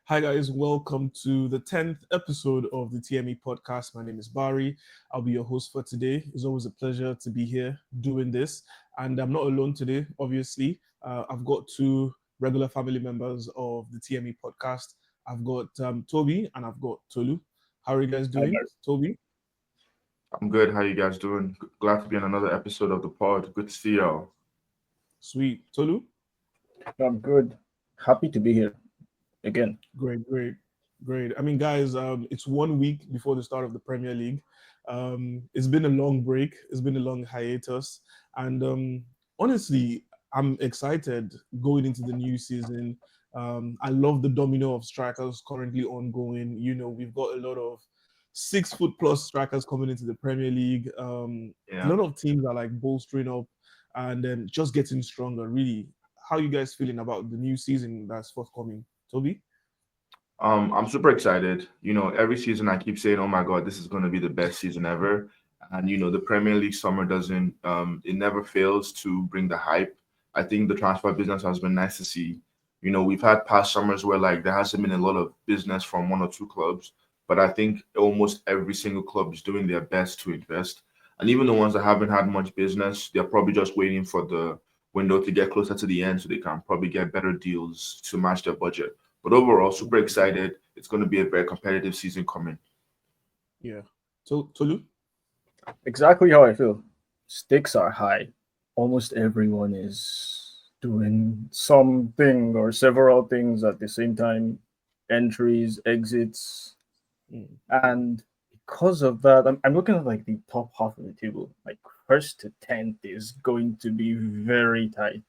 Hi guys, welcome to the 10th episode of the TME podcast. My name is Bari. I'll be your host for today. It's always a pleasure to be here doing this. And I'm not alone today, obviously. I've got two regular family members of the TME podcast. I've got Tobi and I've got Tolu. How are you guys Hi, doing? Barry. Tobi? I'm good. How you guys doing? Glad to be on another episode of the pod. Good to see y'all. Sweet. Tolu? I'm good. Happy to be here again. Great, great, great. I mean, guys, it's 1 week before the start of the Premier League. It's been a long break. It's been a long hiatus, and honestly, I'm excited going into the new season. I love the domino of strikers currently ongoing. We've got a lot of 6 foot plus strikers coming into the Premier League. A Yeah. lot of teams are like bolstering up and then just getting stronger. Really, how you guys feeling about the new season that's forthcoming, Toby? I'm super excited. Every season I keep saying, "Oh my God, this is going to be the best season ever." And the Premier League summer doesn't. It never fails to bring the hype. I think the transfer business has been nice to see. We've had past summers where like there hasn't been a lot of business from one or two clubs, but I think almost every single club is doing their best to invest. And even the ones that haven't had much business, they're probably just waiting for the window to get closer to the end so they can probably get better deals to match their budget. But overall, super excited. It's going to be a very competitive season coming. Yeah. So Tolu? Exactly how I feel. Stakes are high. Almost everyone is doing something or several things at the same time, entries, exits. Mm, And because of that, I'm looking at like the top half of the table. Like first to 10th is going to be very tight.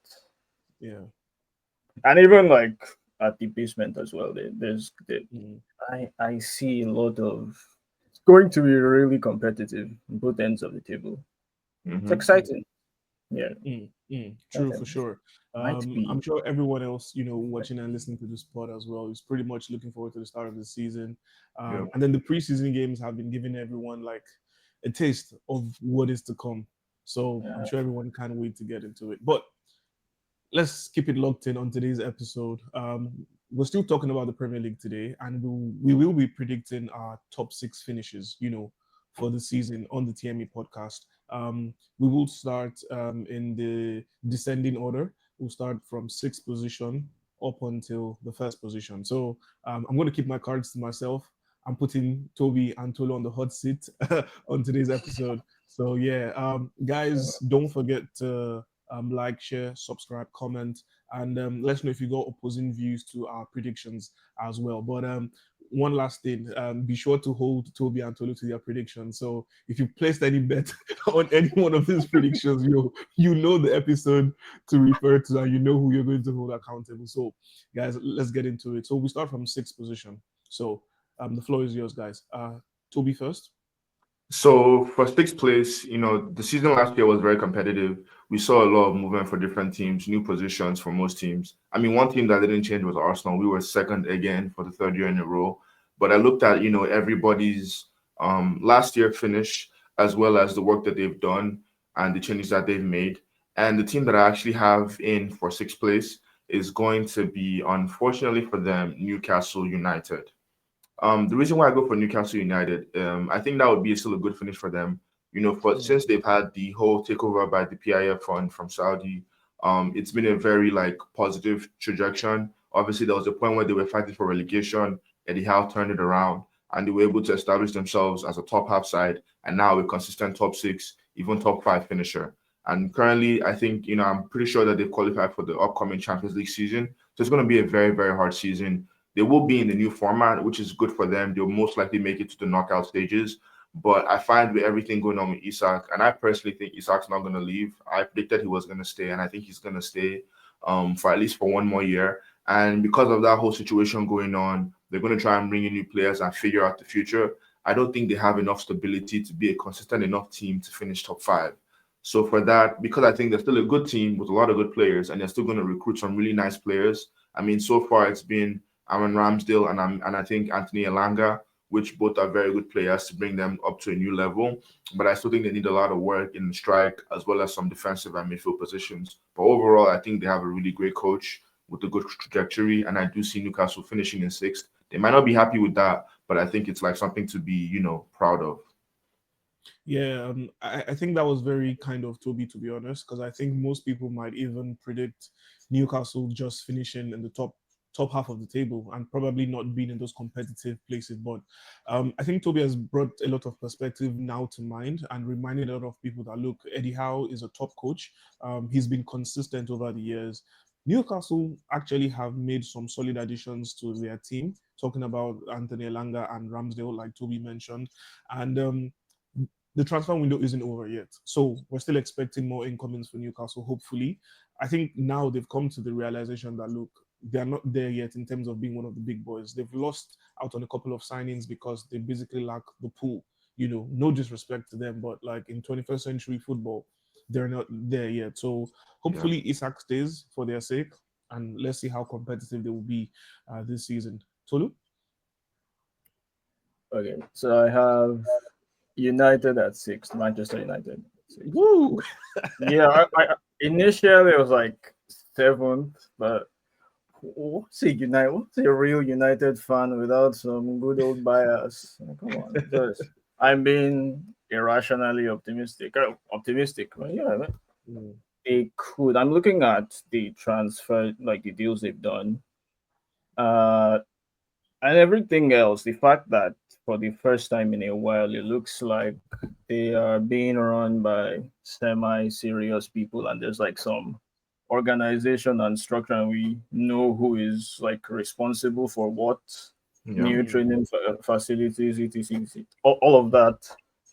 yeah. And even like at the basement as well, Mm, I see a lot of. It's going to be really competitive on both ends of the table. It's Hmm. mm, exciting. Yeah, True for sure. might I'm be. sure everyone else, watching and listening to this pod as well, is pretty much looking forward to the start of the season. Yeah. And then the preseason games have been giving everyone like a taste of what is to come. So I'm Yeah. sure everyone can't wait to get into it. But let's keep it locked in on today's episode. We're still talking about the Premier League today, and we will be predicting our top six finishes, for the season on the TME podcast. We will start in the descending order. We'll start from sixth position up until the first position. So I'm going to keep my cards to myself. I'm putting Toby and Tolu on the hot seat on today's episode. So yeah, guys, don't forget to like, share, subscribe, comment, and let us know if you got opposing views to our predictions as well. But one last thing, be sure to hold Toby and Tolu to their predictions. So if you placed any bet on any one of these predictions, you know the episode to refer to, and you know who you're going to hold accountable. So, guys, let's get into it. So we start from sixth position. So the floor is yours, guys. Toby first. So for sixth place, the season last year was very competitive. We saw a lot of movement for different teams, new positions for most teams. I mean, one team that didn't change was Arsenal. We were second again for the third year in a row. But I looked at, everybody's last year finish as well as the work that they've done and the changes that they've made. And the team that I actually have in for sixth place is going to be, unfortunately for them, Newcastle United. The reason why I go for Newcastle United, I think that would be still a good finish for them. For Mm, since they've had the whole takeover by the PIF fund from Saudi, it's been a very like positive trajectory. Obviously, there was a point where they were fighting for relegation. Eddie Howe turned it around, and they were able to establish themselves as a top half side, and now a consistent top six, even top five finisher. And currently, I think I'm pretty sure that they've qualified for the upcoming Champions League season. So it's going to be a very very hard season. They will be in the new format, which is good for them. They'll most likely make it to the knockout stages. But I find with everything going on with Isak, and I personally think Isak's not going to leave. I predicted he was going to stay, and I think he's going to stay for at least for one more year. And because of that whole situation going on, they're going to try and bring in new players and figure out the future. I don't think they have enough stability to be a consistent enough team to finish top five. So for that, because I think they're still a good team with a lot of good players, and they're still going to recruit some really nice players. I mean, so far it's been Aaron Ramsdale and I think Anthony Elanga, which both are very good players to bring them up to a new level. But I still think they need a lot of work in the strike as well as some defensive and midfield positions. But overall, I think they have a really great coach. with a good trajectory, and I do see Newcastle finishing in sixth. They might not be happy with that, but I think it's like something to be, proud of. Yeah, I think that was very kind of Toby, to be honest, because I think most people might even predict Newcastle just finishing in the top half of the table and probably not being in those competitive places. But I think Toby has brought a lot of perspective now to mind and reminded a lot of people that look, Eddie Howe is a top coach. He's been consistent over the years. Newcastle actually have made some solid additions to their team, talking about Anthony Elanga and Ramsdale, like Toby mentioned. And the transfer window isn't over yet. So we're still expecting more incomings for Newcastle, hopefully. I think now they've come to the realization that, look, they're not there yet in terms of being one of the big boys. They've lost out on a couple of signings because they basically lack the pool. No disrespect to them, but like in 21st century football, they're not there yet. So Yeah. hopefully Isak stays for their sake, and let's see how competitive they will be this season. Tolu? Okay, so I have United at sixth, Manchester United at sixth. Woo! Yeah, I initially it was like seventh, but what's a real United fan without some good old bias? Come on, just I'm being irrationally optimistic. Optimistic, but yeah, man, Mm, they could. I'm looking at the transfer, like the deals they've done, uh, and everything else. The fact that for the first time in a while, it looks like they are being run by semi-serious people, and there's like some organization and structure, and we know who is like responsible for what, Yeah. new mm, training facilities, etc. All of that.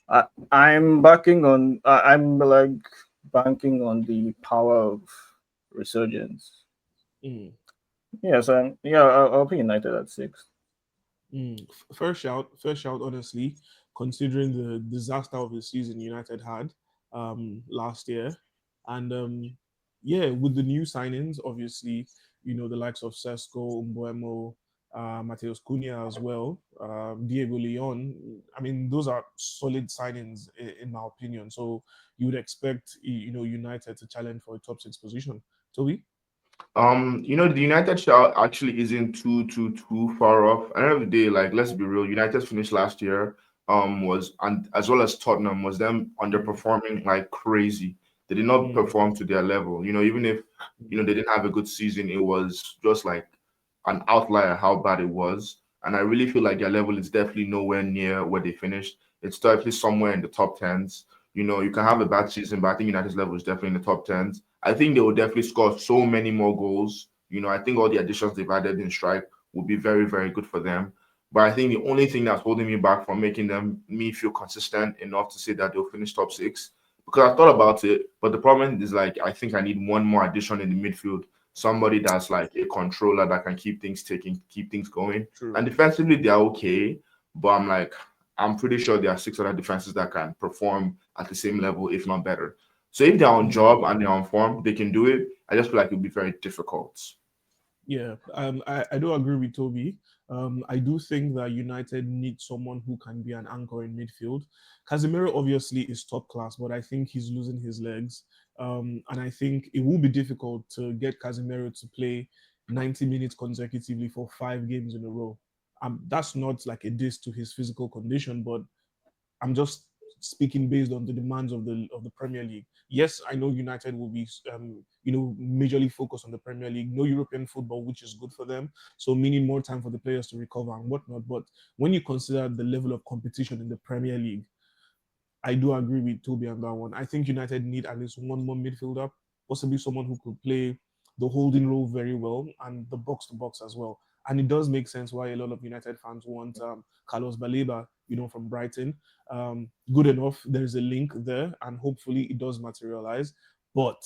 I, I'm backing on. I'm like banking on the power of resurgence. mm. Yes, I'll be United at six. First shout, honestly, considering the disaster of the season United had last year. And yeah, with the new signings, obviously, the likes of Sesko, Umbuemo, Mateus Cunha as well, Diego Leon. I mean, those are solid signings in my opinion. So you would expect, United to challenge for a top six position. Toby? The United shout actually isn't too far off. At the end of the day, like let's be real, United finished last year, was and as well as Tottenham was them Mm, underperforming like crazy. They did not mm, perform to their level. Even if mm, they didn't have a good season, it was just like an outlier how bad it was. And I really feel like their level is definitely nowhere near where they finished. It's definitely somewhere in the top tens. You can have a mm, bad season, but I think United's level is definitely in the top tens. I think they will definitely score so many more goals. I think all the additions they've added in strike will be very, very good for them. But I think the only thing that's holding me back from making me feel consistent enough to say that they'll finish top six, because I thought about it, but the problem is like I think I need one more addition in the midfield, somebody that's like a controller that can keep things taking, keep things going. true. And defensively, they're okay, but I'm pretty sure there are six other defenses that can perform at the same level, if not better. So if they're on Mm. job and they're on form, they can do it. I just feel like it'll be very difficult. Yeah, I do agree with Toby. I do think that United need someone who can be an anchor in midfield. Casemiro obviously is top class, but I think he's losing his legs. And I think it will be difficult to get Casemiro to play 90 minutes consecutively for 5 games in a row. That's not like a diss to his physical condition, but I'm just speaking based on the demands of the Premier League. Yes, I know United will be majorly focused on the Premier League, no European football, which is good for them. So meaning more time for the players to recover and whatnot. But when you consider the level of competition in the Premier League, I do agree with Toby on that one. I think United need at least one more midfielder, possibly someone who could play the holding role very well and the box to box as well. And it does make sense why a lot of United fans want Carlos Baleba, from Brighton. Good enough. There's a link there, and hopefully it does materialize. But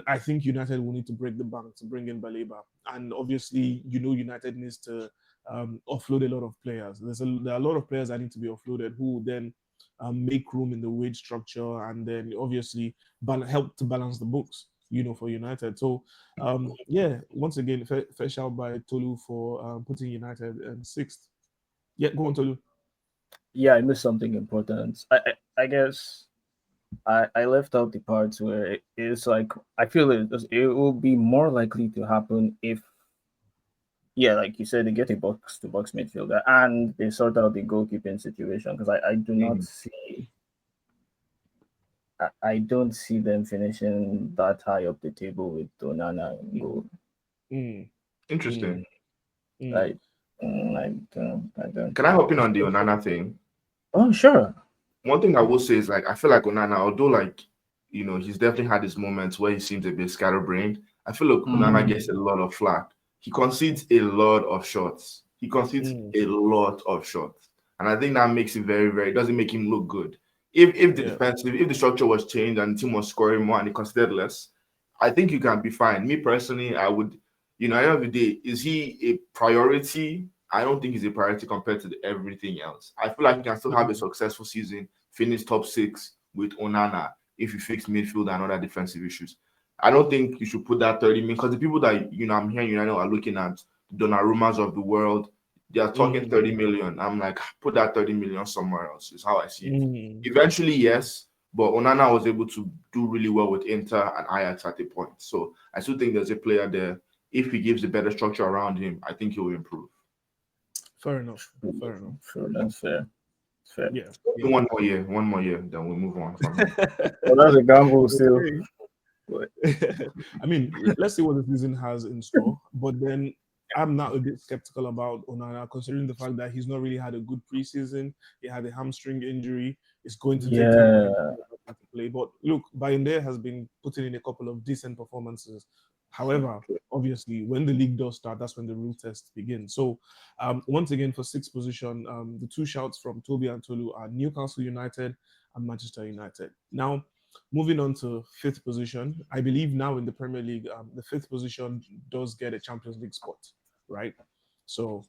I think United will need to break the bank to bring in Baleba, and obviously, United needs to offload a lot of players. There are a lot of players that need to be offloaded who will then make room in the wage structure, and then obviously help to balance the books. For United. So, yeah, once again, fair shout by Tolu for putting United in sixth. Yeah, go on, Tolu. Yeah, I missed something important. I guess I left out the parts where it's like I feel it will be more likely to happen if, yeah, like you said, they get a box to box midfielder and they sort out the goalkeeping situation, because I do not Mm, see I don't see them finishing that high up the table with Onana in goal. Mm, interesting. mm, mm. I I don't Can I think hop in on the Onana thing? Oh, sure. One thing I will say is like I feel like Onana, although like he's definitely had his moments where he seems a bit scatterbrained. I feel like Onana Mm. gets a lot of flack. He concedes a lot of shots. He concedes Mm, a lot of shots, and I think that makes it very, very. It doesn't make him look good. yeah. If the structure was changed and the team was scoring more and he considered less, I think you can be fine. Me personally, I would. At the end of the day, is he a priority? I don't think he's a priority compared to everything else. I feel like he can still have a Mm, successful season, finish top six with Onana if you fix midfield and other defensive issues. I don't think you should put that 30 million because the people that I'm hearing United are looking at Donnarummas of the world, they are talking mm, 30 million. I'm like, put that 30 million somewhere else, is how I see it. mm, Eventually, yes, but Onana was able to do really well with Inter and Ajax at a point. So I still think there's a player there. If he gives a better structure around him, I think he will improve. fair enough. Fair enough. Sure, that's fair. Fair. Yeah. Yeah. One more year, then we move on from him. Well, that's a gamble still. Okay. But I mean, let's see what the season has in store. But then I'm not a bit skeptical about Onana, considering the fact that he's not really had a good preseason. He had a hamstring injury. It's going to take time for him yeah, to get back into play. But look, Bayende has been putting in a couple of decent performances. However, obviously, when the league does start, that's when the real test begins. So, once again, for sixth position, the two shouts from Tobi and Tolu are Newcastle United and Manchester United. Now, moving on to fifth position, I believe now in the Premier League, the fifth position does get a Champions League spot, right? So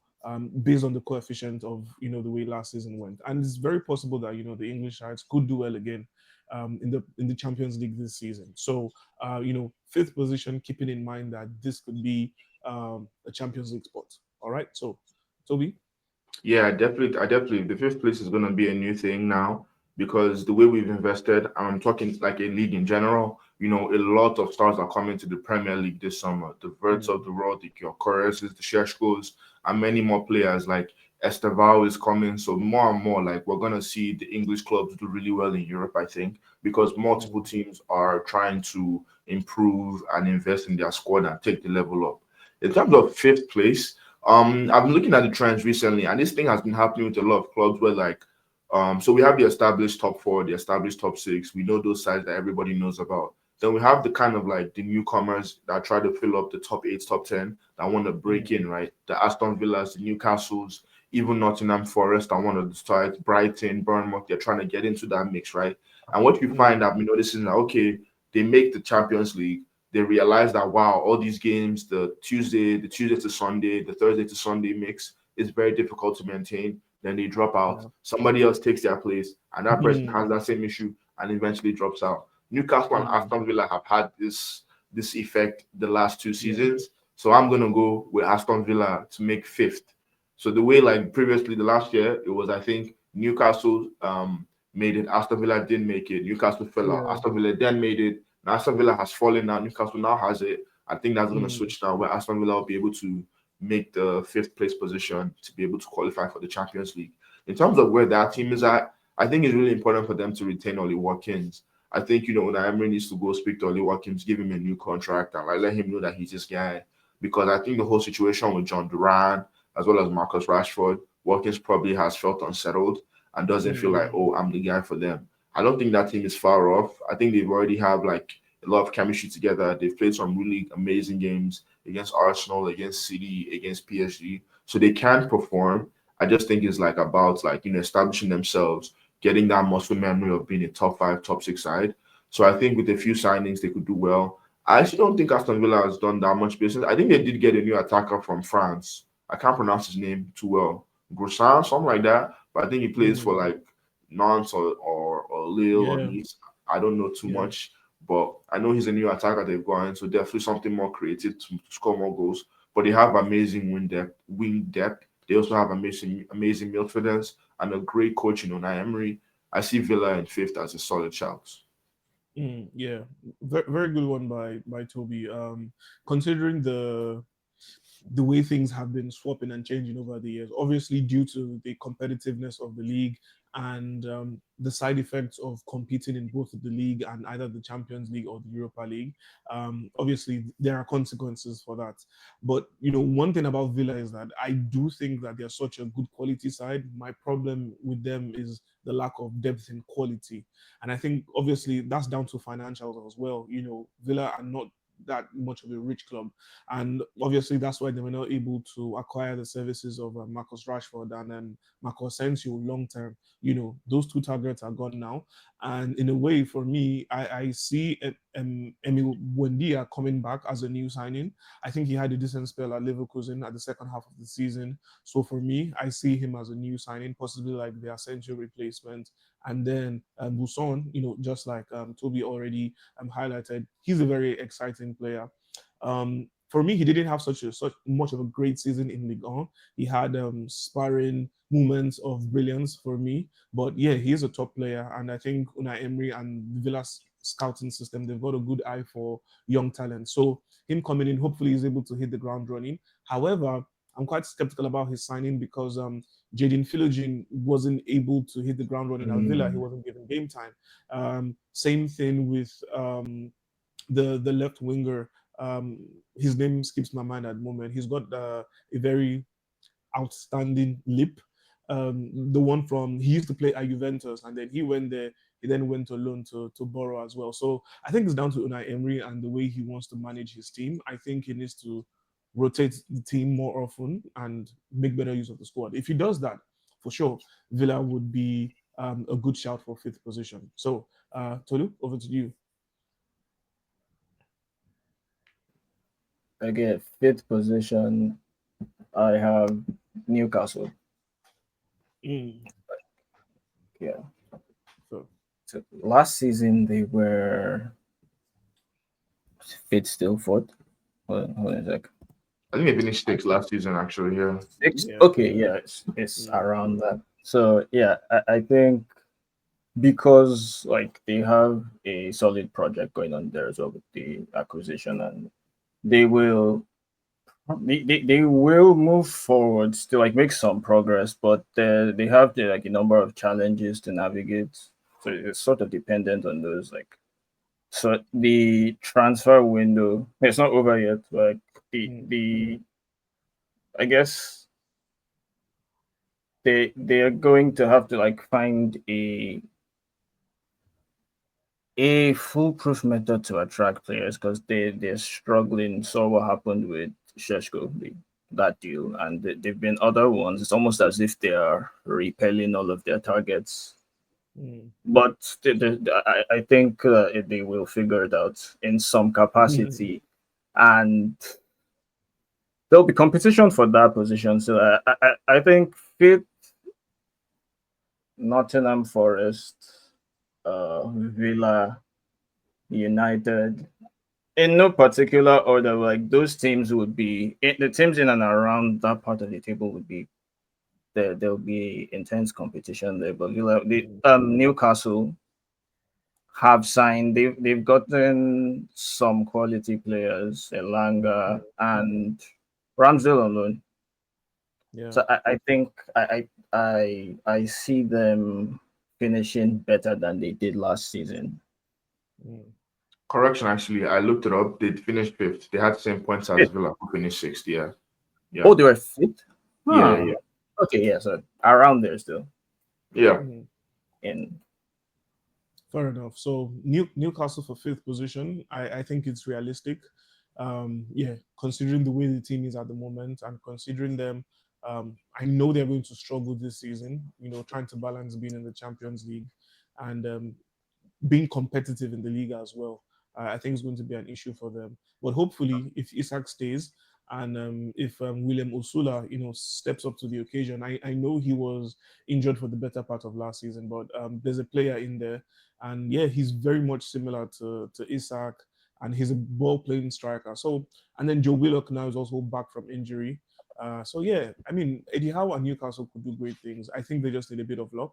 based on the coefficient of the way last season went, and it's very possible that the English sides could do well again in the Champions League this season. So fifth position, keeping in mind that this could be a Champions League spot. All right. So Toby. Yeah, I definitely. The fifth place is going to be a new thing now because the way we've invested, and I'm talking like a league in general. A lot of stars are coming to the Premier League this summer. The Verts of Mm, the world, the Gyökeres, the Šeškos, and many more players like Estevao is coming. So more and more, like we're going to see the English clubs do really well in Europe. I think because multiple mm, teams are trying to improve and invest in their squad and take the level up. In terms of fifth place. I've been looking at the trends recently, and this thing has been happening with a lot of clubs where so we have the established top four, the established top six. We know those sides that everybody knows about. Then we have the kind of like the newcomers that try to fill up the top eight, top 10 that want to break mm, in, right? The Aston Villas, the Newcastles, even Nottingham Forest that want to start, Brighton, Bournemouth, they're trying to get into that mix, right? And what you mm, find I've been noticing that okay, they make the Champions League, they realize that wow, all these games, the Tuesday to Sunday, the Thursday to Sunday mix is very difficult to maintain. Then they drop out. yeah. Somebody else takes their place, and that person Mm, has that same issue and eventually drops out. Newcastle and mm, Aston Villa have had this effect the last two yeah. seasons. So I'm gonna go with Aston Villa to make fifth. So the way like previously the last year it was I think Newcastle made it, Aston Villa didn't make it, Newcastle fell out, Yeah. Aston Villa then made it, now Aston Villa has fallen now. Newcastle now has it. I think that's going to Mm, switch now, where Aston Villa will be able to make the fifth place position to be able to qualify for the Champions League. In terms of where that team is at, I think it's really important for them to retain Ollie Watkins. I think when Emery needs to go speak to Ollie Watkins, give him a new contract, and like let him know that he's this guy. Because I think the whole situation with John Duran as well as Marcus Rashford, Watkins probably has felt unsettled and doesn't feel like, mm, oh, I'm the guy for them. I don't think that team is far off. I think they've already have like a lot of chemistry together. They've played some really amazing games against Arsenal, against City, against PSG. So they can perform. I just think it's like about like establishing themselves, getting that muscle memory of being a top five, top six side. So I think with a few signings they could do well. I actually don't think Aston Villa has done that much business. I think they did get a new attacker from France. I can't pronounce his name too well. Groussan, something like that. But I think he plays for mm, like Nantes or Lille or yeah. Nice. I don't know too Yeah. much, but I know he's a new attacker they've got in, so definitely something more creative to score more goals. But they have amazing wing depth. They also have amazing midfielders and a great coach in Unai Emery. I see Villa in fifth as a solid shout. Yeah, very, very good one by Toby. Considering the way things have been swapping and changing over the years, obviously due to the competitiveness of the league and the side effects of competing in both the league and either the Champions League or the Europa League. Obviously, there are consequences for that. But one thing about Villa is that I do think that they're such a good quality side. My problem with them is the lack of depth in quality, and I think obviously that's down to financials as well. Villa are not that much of a rich club, and obviously that's why they were not able to acquire the services of Marcus Rashford and Marco Asensio long term. Those two targets are gone now, and in a way, for me, I see Emil Buendia coming back as a new signing. I think he had a decent spell at Leverkusen at the second half of the season. So for me, I see him as a new signing, possibly like the Asensio replacement. And then Buson, just like Toby already highlighted, he's a very exciting player. For me, he didn't have such much of a great season in Ligue 1. He had sparring moments of brilliance for me, but yeah, he is a top player, and I think Unai Emery and Villa's scouting system, they've got a good eye for young talent. So him coming in, hopefully, he's able to hit the ground running. However, I'm quite skeptical about his signing because Jadon Philogene wasn't able to hit the ground running at Villa. He Mm. wasn't given game time. Same thing with the left winger. His name skips my mind at the moment. He's got a very outstanding lip. The one from he used to play at Juventus, and then he went there. He then went to loan to Borough as well. So I think it's down to Unai Emery and the way he wants to manage his team. I think he needs to rotate the team more often and make better use of the squad. If he does that, for sure, Villa would be a good shout for fifth position. So, Tolu, over to you. Again, fifth position, I have Newcastle. Mm, Yeah. so, So last season they were fifth, still fourth. Hold on a sec. I think they finished sixth last season, actually. Yeah. Sixth. yeah. Okay, yeah, it's Mm, around that. So yeah, I think because like they have a solid project going on there as well with the acquisition, and they will they will move forward to like make some progress, but they have like a number of challenges to navigate. So it's sort of dependent on those. Like, so the transfer window, it's not over yet. Like mm, the I guess they are going to have to like find a foolproof method to attract players because they're struggling. So what happened with Sheshko, that deal, and they've been other ones. It's almost as if they are repelling all of their targets. mm, But I think they will figure it out in some mm, capacity, and there'll be competition for that position. So I think fifth, Nottingham Forest, Villa, United, in no particular order, like those teams would be the teams in and around that part of the table would be there. There'll be intense competition there. But mm, Newcastle have signed. They've gotten some quality players, mm, Elanga and Ramsdale on loan. yeah. So I think I see them finishing better than they did last season. Mm, Correction, actually, I looked it up. They finished fifth. They had the same points as Yeah. Villa, who finished sixth. Yeah. Yeah. Oh, they were fifth. Yeah. Huh. Yeah. Okay, yeah, so around there still. Yeah. mm. In Fair enough. So Newcastle for fifth position, I think it's realistic. Yeah, considering the way the team is at the moment and considering them, I know they're going to struggle this season. Trying to balance being in the Champions League and being competitive in the league as well. I think it's going to be an issue for them. But hopefully, if Isak stays and if William Osula, steps up to the occasion, I know he was injured for the better part of last season, but there's a player in there, and yeah, he's very much similar to Isak, and he's a ball playing striker. So, and then Joe Willock now is also back from injury. So yeah, I mean Eddie Howe and Newcastle could do great things. I think they just need a bit of luck,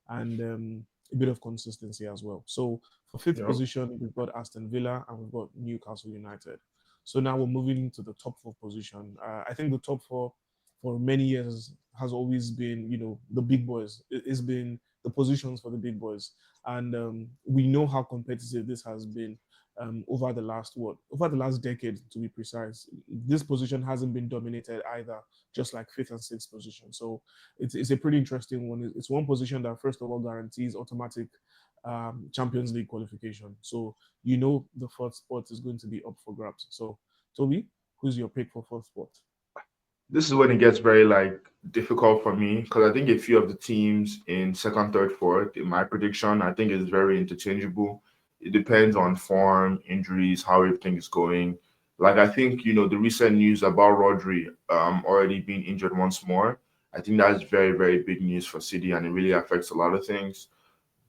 and a bit of consistency as well. So for fifth Yep. position, we've got Aston Villa and we've got Newcastle United. So now we're moving to the top four position. I think the top four for many years has always been, the big boys. It's been the positions for the big boys, and we know how competitive this has been over the last decade, to be precise. This position hasn't been dominated either, just like fifth and sixth position. So it's a pretty interesting one. It's one position that first of all guarantees automatic Champions League qualification. So the fourth spot is going to be up for grabs. So Toby, who's your pick for fourth spot? This is when it gets very difficult for me because I think a few of the teams in second, third, fourth, in my prediction, I think is very interchangeable. It depends on form, injuries, how everything is going. Like I think the recent news about Rodri already being injured once more. I think that's very very big news for City and it really affects a lot of things.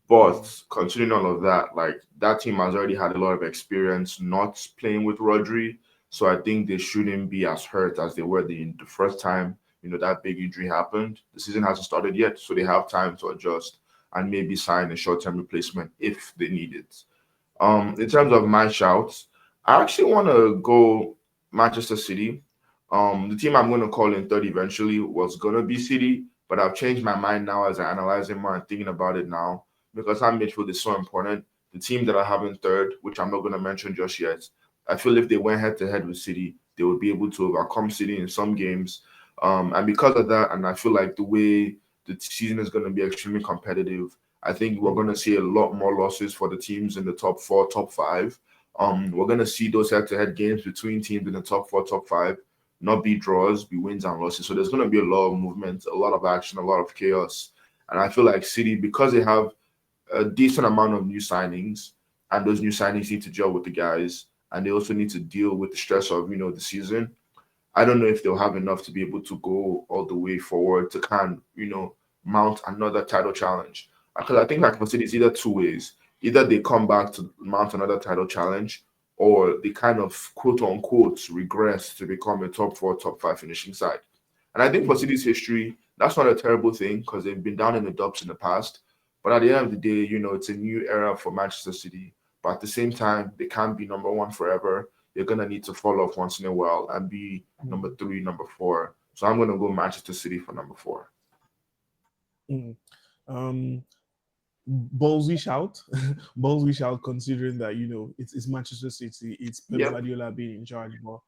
But considering all of that, like that team has already had a lot of experience not playing with Rodri. So I think they shouldn't be as hurt as they were the first time, that big injury happened. The season hasn't started yet, so they have time to adjust and maybe sign a short-term replacement if they need it. In terms of my shouts, I actually want to go Manchester City. The team I'm going to call in third eventually was going to be City, but I've changed my mind now as I analyze it more and thinking about it now because that midfield is so important. The team that I have in third, which I'm not going to mention just yet, I feel if they went head to head with City, they would be able to overcome City in some games. And because of that, and I feel like the way the season is going to be extremely competitive, I think we're going to see a lot more losses for the teams in the top four, top five. We're going to see those head-to-head games between teams in the top four, top five, not be draws, be wins and losses. So there's going to be a lot of movement, a lot of action, a lot of chaos. And I feel like City, because they have a decent amount of new signings, and those new signings need to gel with the guys, and they also need to deal with the stress of the season. I don't know if they'll have enough to be able to go all the way forward to mount another title challenge. Because I think like for City, it's either two ways. Either they come back to mount another title challenge, or they kind of quote unquote regress to become a top four, top five finishing side. And I think for City's history, that's not a terrible thing because they've been down in the dumps in the past. But at the end of the day, it's a new era for Manchester City. But at the same time, they can't be number one forever. You're gonna need to fall off once in a while and be number three, number four. So I'm gonna go Manchester City for number four. Mm. Um, Ballsy shout, ballsy shout. Considering that it's Manchester City, it's Pep Yep. Guardiola being in charge. But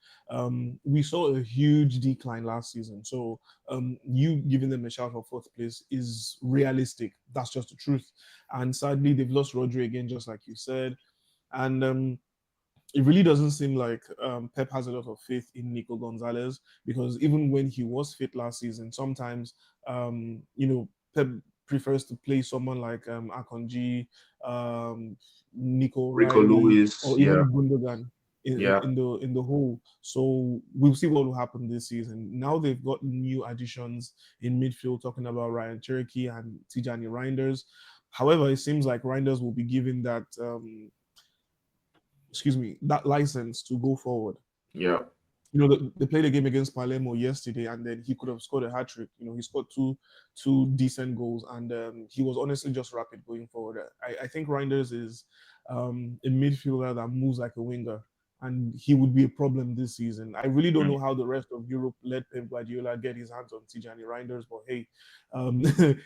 we saw a huge decline last season. So you giving them a shout for fourth place is realistic. That's just the truth. And sadly, they've lost Rodri again, just like you said. And it really doesn't seem like Pep has a lot of faith in Nico Gonzalez because even when he was fit last season, sometimes Pep prefers to play someone like Akonji, Nico Rico Riley, Lewis, or yeah, even Gundogan yeah, in the whole. So we'll see what will happen this season. Now they've got new additions in midfield, talking about Ryan Cherokee and Tijani Reinders. However, it seems like Reinders will be given that that license to go forward. yeah. They played a game against Palermo yesterday, and then he could have scored a hat trick. He scored two decent goals, and he was honestly just rapid going forward. I think Reinders is a midfielder that moves like a winger, and he would be a problem this season. I really don't Mm. know how the rest of Europe let Pep Guardiola get his hands on Tijani Reinders, but hey,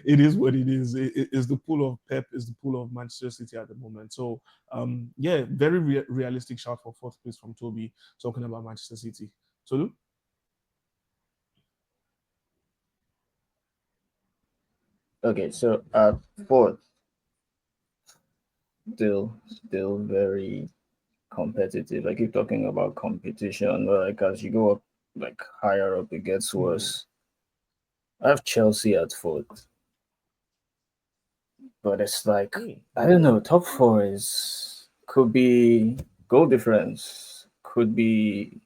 it is what it is. It is the pool of Pep, is the pool of Manchester City at the moment. So yeah, very realistic shot for fourth place from Toby, talking about Manchester City. Tolu? Okay, so at fourth, still very competitive. I keep talking about competition, but like as you go up, like higher up, it gets worse. I have Chelsea at fourth, but it's like I don't know. Top four is could be goal difference, could be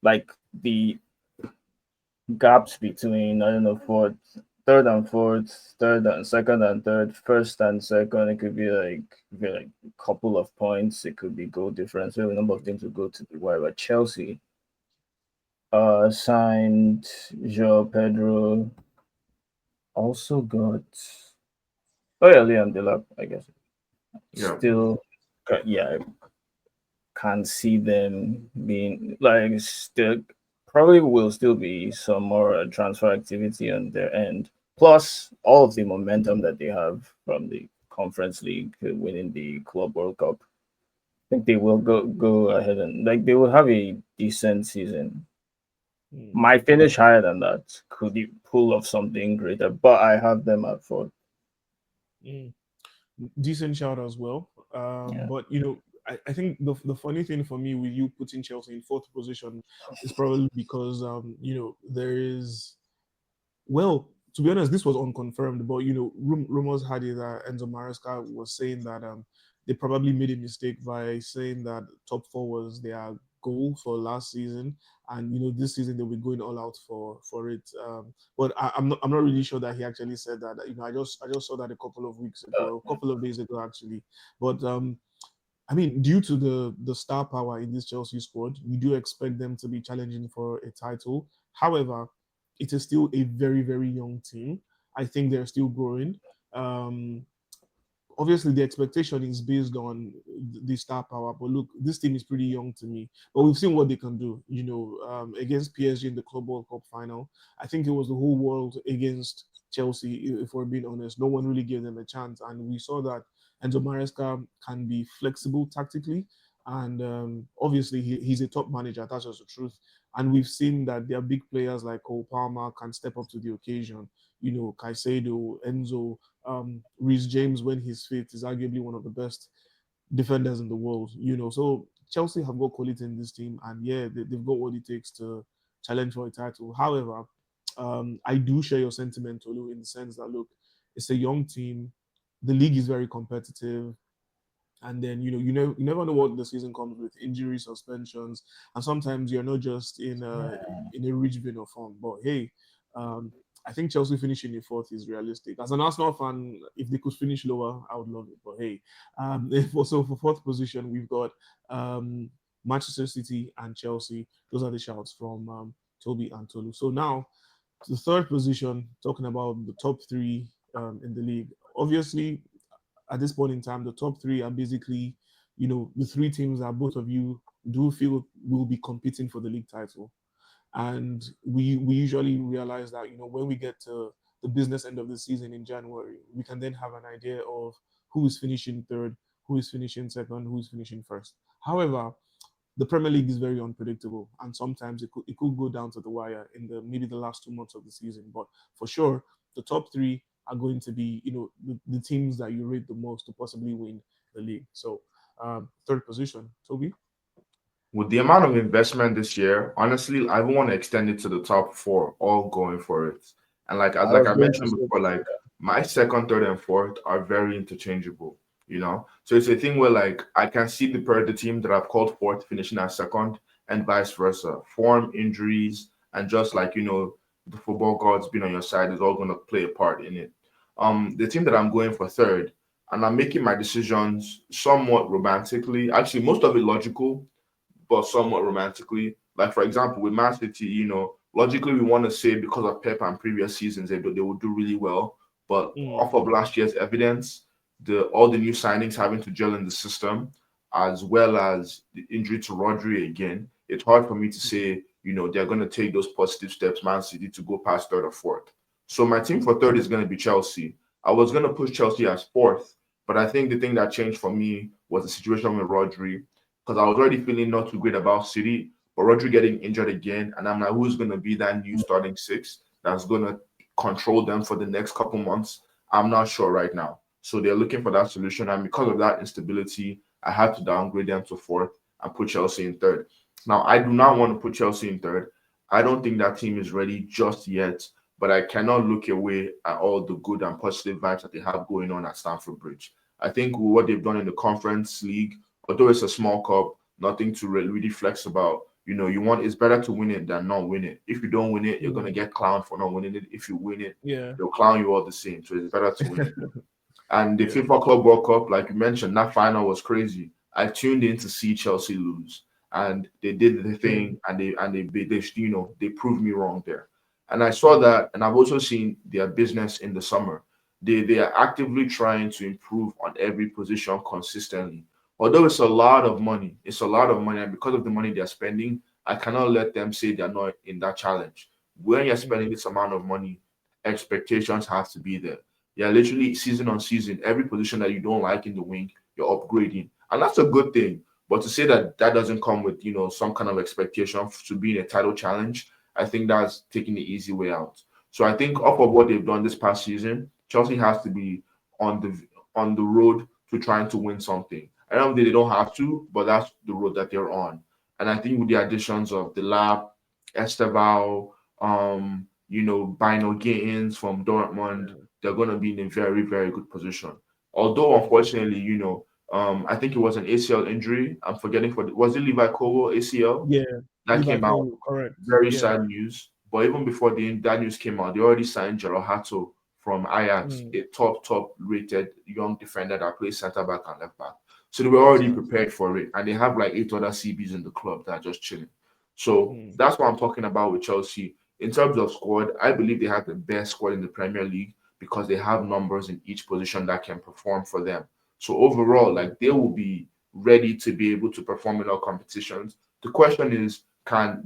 like the gaps between I don't know third and fourth, third and second and third, first and second. It could be like a couple of points. It could be goal difference. So a number of things will go to the wire. But Chelsea signed João Pedro. Also got Oh yeah, Liam Delap, I guess. Yeah. Still, yeah, can't see them being like still probably will still be some more transfer activity on their end. Plus, all of the momentum that they have from the Conference League winning the Club World Cup. I think they will go ahead and like they will have a decent season. Mm, Might finish higher than that. Could you pull off something greater? But I have them at fourth. mm. Decent shout as well. Yeah. But I think the funny thing for me with you putting Chelsea in fourth position is probably because there is, well, to be honest, this was unconfirmed, but rumors had it that Enzo Maresca was saying that they probably made a mistake by saying that top four was their goal for last season, and this season they'll be going all out for it. But I'm not really sure that he actually said that. I just saw that a couple of weeks ago, a couple of days ago actually. But I mean, due to the star power in this Chelsea squad, we do expect them to be challenging for a title. However, it is still a very, very young team. I think they're still growing. Um, Obviously the expectation is based on the star power, but look, this team is pretty young to me, but we've seen what they can do, against PSG in the Club World Cup final. I think it was the whole world against Chelsea. If we're being honest, no one really gave them a chance, and we saw that Enzo Maresca can be flexible tactically, and obviously he's a top manager, that's just the truth. And we've seen that their big players like Cole Palmer can step up to the occasion. Caicedo, Enzo, Reece James, when he's fit, is arguably one of the best defenders in the world. So Chelsea have got quality in this team, and yeah, they've got what it takes to challenge for a title. However, I do share your sentiment, Tolu, in the sense that look, it's a young team. The league is very competitive, and then you never know what the season comes with: injury, suspensions, and sometimes you're not just in a rich vein of form. But hey, um, I think Chelsea finishing in fourth is realistic. As an Arsenal fan, if they could finish lower, I would love it. But hey, also for fourth position, we've got um, Manchester City and Chelsea. Those are the shouts from Tobi and Tolu. So now to the third position, talking about the top three in the league. Obviously, at this point in time, the top three are basically, the three teams that both of you do feel will be competing for the league title. And we usually realize that, when we get to the business end of the season in January, we can then have an idea of who is finishing third, who is finishing second, who is finishing first. However, the Premier League is very unpredictable, and sometimes it could go down to the wire in the maybe the last 2 months of the season. But for sure, the top three are going to be the teams that you rate the most to possibly win the league. So third position, Toby. With the amount of investment this year, honestly, I want to extend it to the top four, all going for it. And like I like was I going to mentioned say before, like my second, third, and fourth are very interchangeable. So it's a thing where like I can see the team that I've called fourth finishing as second, and vice versa. Form, injuries, and just like the football gods being on your side is all going to play a part in it. The team that I'm going for third, and I'm making my decisions somewhat romantically. Actually, most of it logical, but somewhat romantically. Like for example, with Man City, logically we want to say because of Pep and previous seasons they will do really well. But Mm, off of last year's evidence, the all the new signings having to gel in the system, as well as the injury to Rodri again, it's hard for me to say, they're going to take those positive steps, Man City, to go past third or fourth. So my team for third is going to be Chelsea. I was going to push Chelsea as fourth, but I think the thing that changed for me was the situation with Rodri, because I was already feeling not too great about City, but Rodri getting injured again, and I'm like, who's going to be that new starting six that's going to control them for the next couple months? I'm not sure right now. So they're looking for that solution, and because of that instability, I had to downgrade them to fourth and put Chelsea in third. Now, I do not want to put Chelsea in third. I don't think that team is ready just yet, but I cannot look away at all the good and positive vibes that they have going on at Stamford Bridge. I think what they've done in the Conference League, although it's a small cup, nothing to really flex about. It's better to win it than not win it. If you don't win it, you're gonna mm, get clowned for not winning it. If you win it, yeah, they'll clown you all the same. So it's better to win it. And the yeah. FIFA Club World Cup, like you mentioned, that final was crazy. I tuned in to see Chelsea lose, and they did the Mm, thing, and they proved me wrong there. And I saw that, and I've also seen their business in the summer. They are actively trying to improve on every position consistently. Although it's a lot of money, and because of the money they're spending, I cannot let them say they're not in that challenge. When you're spending this amount of money, expectations have to be there. Yeah, literally season on season, every position that you don't like in the wing, you're upgrading, and that's a good thing. But to say that that doesn't come with some kind of expectation to be in a title challenge, I think that's taking the easy way out. So I think off of what they've done this past season, Chelsea has to be on the road to trying to win something. I don't think they don't have to, but that's the road that they're on. And I think with the additions of the Lab, Esteval, Bino Gittins from Dortmund, they're going to be in a very, very good position. Although, unfortunately, I think it was an ACL injury. I'm forgetting was it Levi Kogo ACL Yeah, that came out? Liverpool, correct. Very Yeah. sad news. But even before that news came out, they already signed Gerald Hato from Ajax, a top rated young defender that plays centre back and left back. So they were already prepared for it, and they have like 8 other CBs in the club that are just chilling. So that's what I'm talking about with Chelsea. In terms of squad, I believe they have the best squad in the Premier League because they have numbers in each position that can perform for them. So overall, like they will be ready to be able to perform in all competitions. The question is, can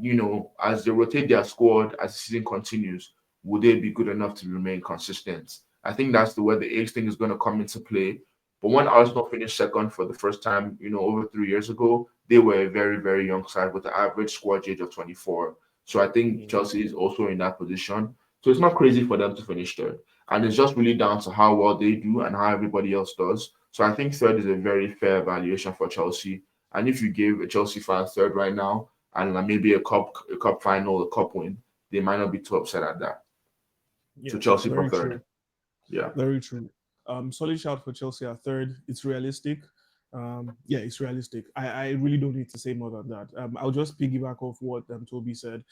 as they rotate their squad as the season continues, will they be good enough to remain consistent? I think that's where the age thing is going to come into play. But when Arsenal finished second for the first time, over 3 years ago, they were a very, very young side with the average squad age of 24. So I think Chelsea is also in that position. So it's not crazy for them to finish third. And it's just really down to how well they do and how everybody else does. So I think third is a very fair evaluation for Chelsea. And if you give a Chelsea fan third right now, and maybe a cup final, a cup win, they might not be too upset at that. Yeah, So Chelsea for very third. true. Yeah. Very true. Solid shout for Chelsea at third. It's realistic. Yeah, it's realistic. I really don't need to say more than that. I'll just piggyback off what Toby said.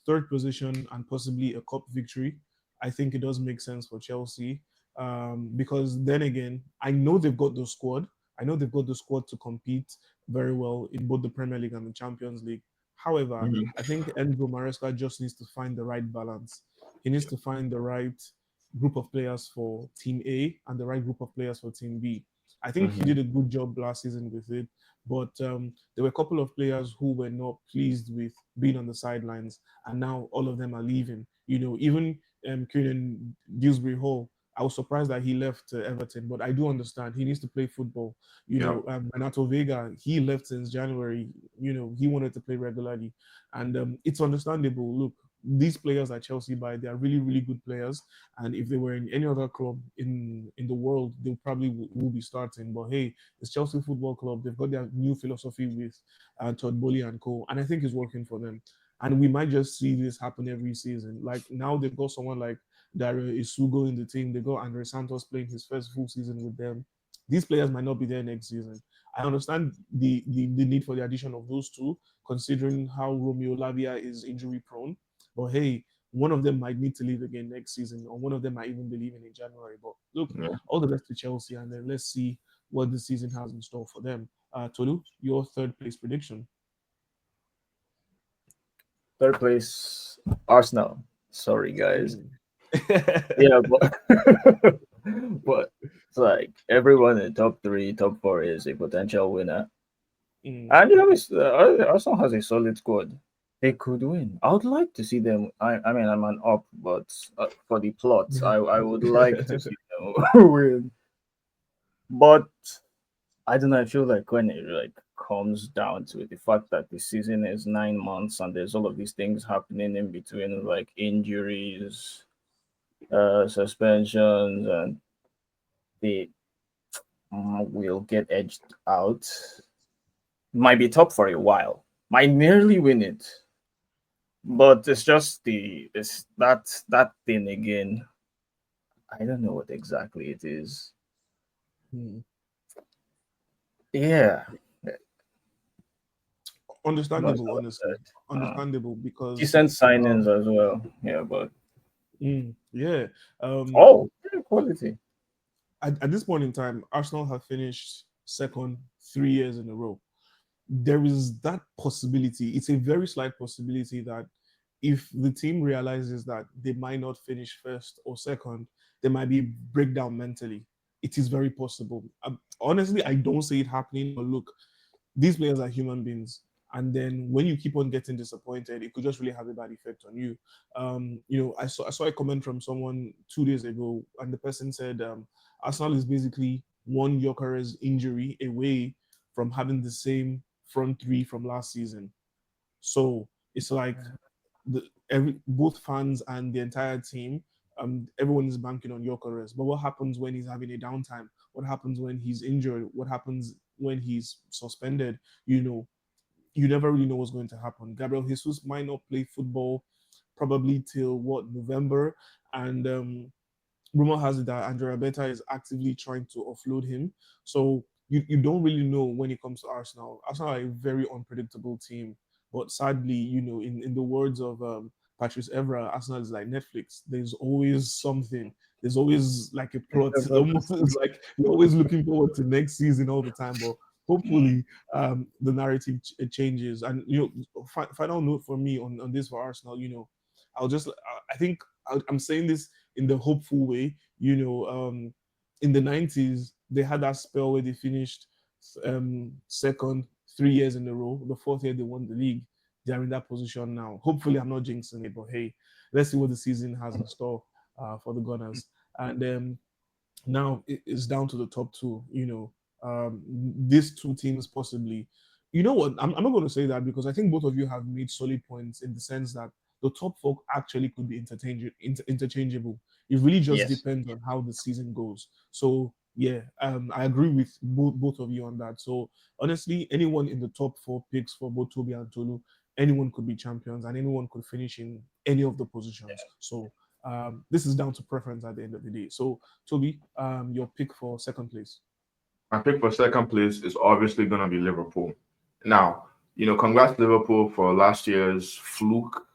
Third position and possibly a cup victory. I think it does make sense for Chelsea. Because then again, I know they've got the squad. I know they've got the squad to compete very well in both the Premier League and the Champions League. However, I think Enzo Maresca just needs to find the right balance. He needs to find the right group of players for Team A and the right group of players for Team B. I think he did a good job last season with it, but there were a couple of players who were not pleased with being on the sidelines, and now all of them are leaving. Even Kieran Dewsbury Hall. I was surprised that he left Everton, but I do understand he needs to play football. Renato Vega, he left since January. He wanted to play regularly, and it's understandable. Look, these players at Chelsea, they are really, really good players. And if they were in any other club in the world, they probably will be starting. But hey, it's Chelsea Football Club. They've got their new philosophy with Todd Bowley and co, and I think it's working for them. And we might just see this happen every season. Like now, they've got someone like Dario Isugo in the team. They got Andre Santos playing his first full season with them. These players might not be there next season. I understand the need for the addition of those two, considering how Romeo Lavia is injury prone. But hey, one of them might need to leave again next season, or one of them might even be leaving in January. But look, all the best to Chelsea, and then let's see what the season has in store for them. Tolu, your third place prediction. Third place, Arsenal. Sorry, guys. Yeah, but but it's like everyone in top three, top four is a potential winner. And Arsenal has a solid squad. They could win. I would like to see them. I mean, I'm an up, but for the plot, I would like to see them win. But I don't know. I feel like when it comes down to it, the fact that the season is 9 months and there's all of these things happening in between, like injuries, suspensions, and they will get edged out. Might be top for a while. Might nearly win it, but it's just that thing again. I don't know what exactly it is. Yeah. Understandable, honestly. Understandable because decent signings as well. Yeah, but yeah. Quality. At this point in time, Arsenal have finished second 3 years in a row. There is that possibility. It's a very slight possibility that if the team realizes that they might not finish first or second, there might be breakdown mentally. It is very possible. Honestly, I don't see it happening, but look, these players are human beings. And then when you keep on getting disappointed, it could just really have a bad effect on you. I saw a comment from someone 2 days ago, and the person said Arsenal is basically one Gyökeres injury away from having the same front three from last season. So it's like both fans and the entire team, everyone is banking on Gyökeres. But what happens when he's having a downtime? What happens when he's injured? What happens when he's suspended? You know, you never really know what's going to happen. Gabriel Jesus might not play football probably till what, November, and rumor has it that Andrea Beta is actively trying to offload him. So you don't really know when it comes to Arsenal. Arsenal are a very unpredictable team. But sadly, in the words of Patrice Evra, Arsenal is like Netflix. There's always something. There's always like a plot. It's like you're always looking forward to next season all the time. But hopefully, the narrative changes. And final note for me on this for Arsenal. I think I'm saying this in the hopeful way. In the 90s, they had that spell where they finished second 3 years in a row. The fourth year they won the league. They're in that position now. Hopefully, I'm not jinxing it, but hey, let's see what the season has in store for the Gunners. And now it's down to the top two. These two teams possibly. You know what? I'm not going to say that because I think both of you have made solid points in the sense that the top four actually could be interchangeable. It really just Yes. depends on how the season goes. So yeah, I agree with both of you on that. So honestly, anyone in the top four picks for both Tobi and Tolu, anyone could be champions and anyone could finish in any of the positions. So this is down to preference at the end of the day. So Tobi, your pick for second place. My pick for second place is obviously going to be Liverpool. Now, congrats Liverpool for last year's fluke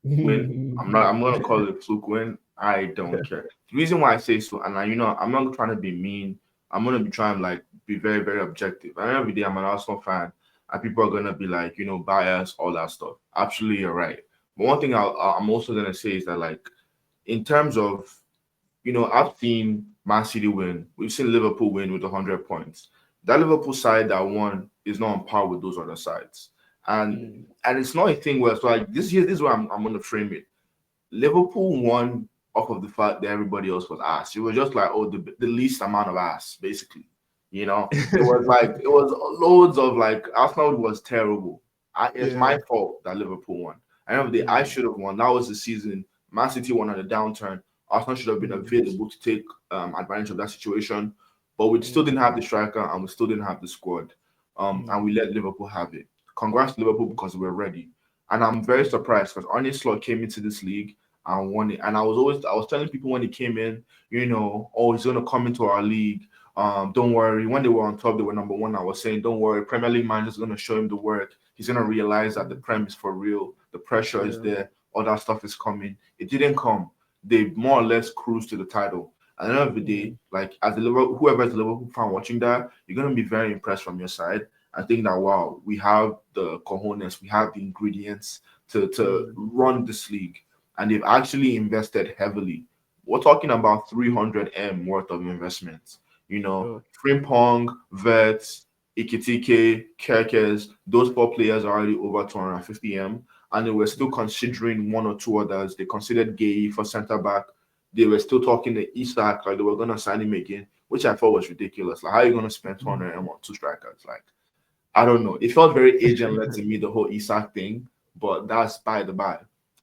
win. I'm gonna call it a fluke win. I don't care. The reason why I say so, and I'm not trying to be mean. I'm gonna be trying like be very, very objective. And every day I'm an Arsenal fan, and people are gonna be like, bias, all that stuff. Absolutely, you're right. But one thing I'm also gonna say is that like, in terms of, I've seen Man City win. We've seen Liverpool win with 100 points. That Liverpool side that won is not on par with those other sides. And it's not a thing where it's like this is where I'm going to frame it. Liverpool won off of the fact that everybody else was ass. It was just like the least amount of ass, basically. It was loads of like Arsenal was terrible. It's my fault that Liverpool won. I remember I should have won. That was the season. Man City won on a downturn. Arsenal should have been available to take advantage of that situation, but we still didn't have the striker and we still didn't have the squad. And we let Liverpool have it. Congrats to Liverpool because we're ready. And I'm very surprised because Arne Slot came into this league and won it. And I was telling people when he came in, he's gonna come into our league. Don't worry. When they were on top, they were number one. I was saying, don't worry, Premier League manager's gonna show him the work. He's gonna realize that the Prem is for real, the pressure is there, all that stuff is coming. It didn't come. They more or less cruised to the title. At the end of the day, like as whoever is the Liverpool fan watching that, you're gonna be very impressed from your side. I think that wow, we have the cojones, we have the ingredients to run this league, and they've actually invested heavily. We're talking about 300M worth of investments. Frimpong, Vets, Ikitike, Kerkez, those four players are already over 250M, and they were still considering one or two others. They considered Gay for centre back. They were still talking to Isak, like they were gonna sign him again, which I thought was ridiculous. Like, how are you gonna spend 200M on two strikers? Like, I don't know. It felt very agent-led to me, the whole Isak thing, but that's by the by.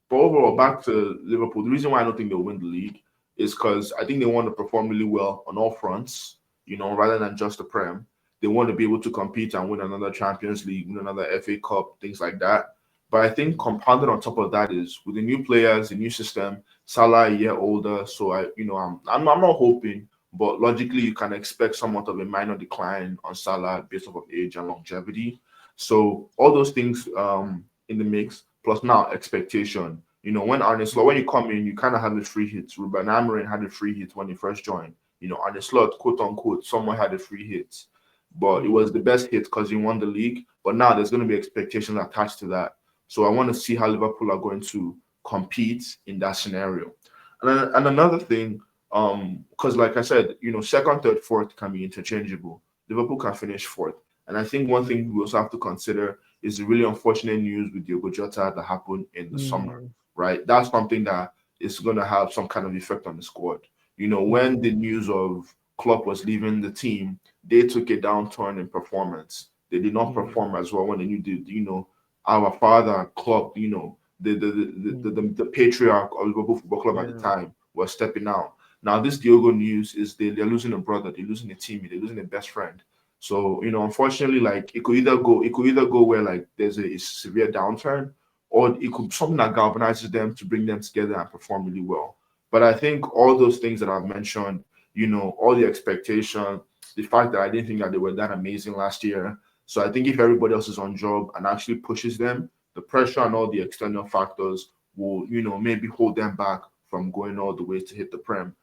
But overall, back to Liverpool, the reason why I don't think they'll win the league is because I think they want to perform really well on all fronts, rather than just the Prem. They want to be able to compete and win another Champions League, win another FA Cup, things like that. But I think compounded on top of that is with the new players, the new system, Salah a year older. So I'm not hoping, but logically you can expect somewhat of a minor decline on Salah based off of age and longevity. So all those things in the mix, plus now expectation. When Arne Slot, when you come in, you kind of have the free hits. Ruben Amorim had the free hits when he first joined. Arne Slot, quote unquote, someone had the free hits, but it was the best hit because he won the league. But now there's going to be expectations attached to that. So I want to see how Liverpool are going to compete in that scenario. And another thing, because like I said, second, third, fourth can be interchangeable. Liverpool can finish fourth. And I think one thing we also have to consider is the really unfortunate news with Diogo Jota that happened in the summer, right? That's something that is going to have some kind of effect on the squad. When the news of Klopp was leaving the team, they took a downturn in performance. They did not perform as well when they knew, our father, Klopp, the patriarch of Liverpool Football Club at the time was stepping out. Now, this Diogo news is they're losing a brother, they're losing a teammate, they're losing a best friend. So, unfortunately, like it could either go where like there's a severe downturn, or it could something that galvanizes them to bring them together and perform really well. But I think all those things that I've mentioned, all the expectation, the fact that I didn't think that they were that amazing last year. So I think if everybody else is on job and actually pushes them, the pressure and all the external factors will, maybe hold them back from going all the way to hit the Prem.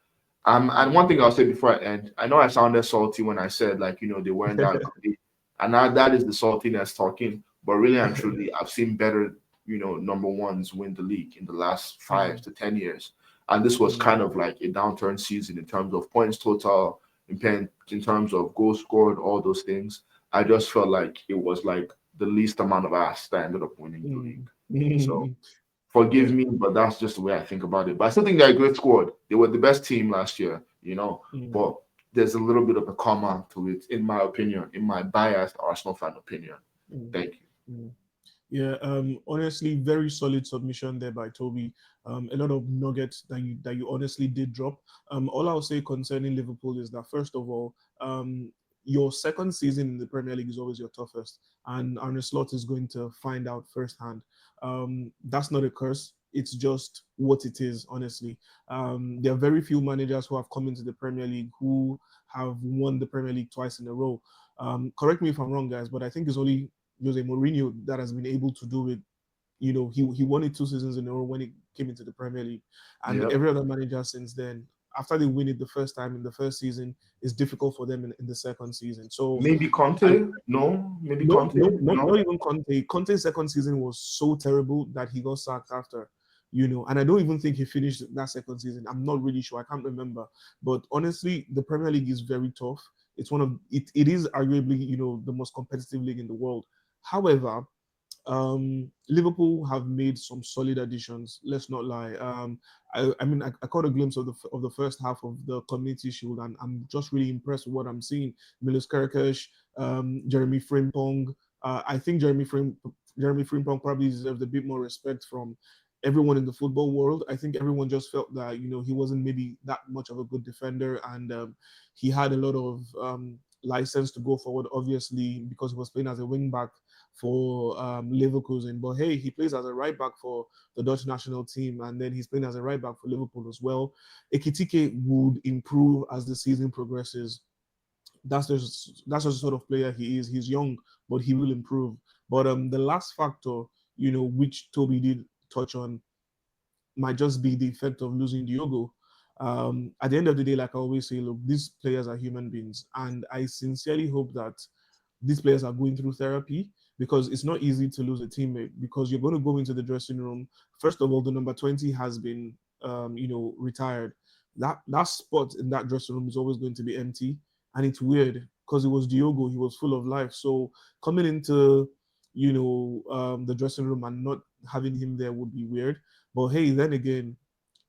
And one thing I'll say before I end, I know I sounded salty when I said like, they weren't that good. And now that is the saltiness talking. But really and truly, I've seen better, number ones win the league in the last 5 to 10 years. And this was kind of like a downturn season in terms of points total, in terms of goals scored, all those things. I just felt like it was like the least amount of ass that ended up winning the league. So forgive me, but that's just the way I think about it. But I still think they're a great squad. They were the best team last year, but there's a little bit of a comma to it, in my opinion, in my biased Arsenal fan opinion. Thank you. Yeah, honestly, very solid submission there by Toby. A lot of nuggets that you honestly did drop. All I'll say concerning Liverpool is that first of all, your second season in the Premier League is always your toughest, and Arne Slot is going to find out firsthand. That's not a curse. It's just what it is, honestly. There are very few managers who have come into the Premier League who have won the Premier League twice in a row. Correct me if I'm wrong, guys, but I think it's only Jose Mourinho that has been able to do it. He won it 2 seasons in a row when he came into the Premier League, and every other manager since then, after they win it the first time in the first season, it's difficult for them in the second season. So maybe Conte, maybe Conte, not even Conte. Conte's second season was so terrible that he got sacked after. And I don't even think he finished that second season. I'm not really sure. I can't remember. But honestly, the Premier League is very tough. It's it is arguably, the most competitive league in the world. However, Liverpool have made some solid additions. Let's not lie. I mean, I caught a glimpse of the first half of the Community Shield, and I'm just really impressed with what I'm seeing. Milos Kerkesh, Jeremy Frimpong. I think Jeremy Frimpong probably deserves a bit more respect from everyone in the football world. I think everyone just felt that he wasn't maybe that much of a good defender, and he had a lot of license to go forward, obviously, because he was playing as a wing back for Leverkusen. But hey, he plays as a right back for the Dutch national team, and then he's playing as a right back for Liverpool as well. Ekitike would improve as the season progresses. That's just the sort of player he is. He's young, but he will improve. But the last factor, which Toby did touch on, might just be the effect of losing Diogo. At the end of the day, like I always say, look, these players are human beings, and I sincerely hope that these players are going through therapy, because it's not easy to lose a teammate, because you're going to go into the dressing room. First of all, the number 20 has been, retired. That spot in that dressing room is always going to be empty, and it's weird because it was Diogo. He was full of life. So coming into, the dressing room and not having him there would be weird. But hey, then again,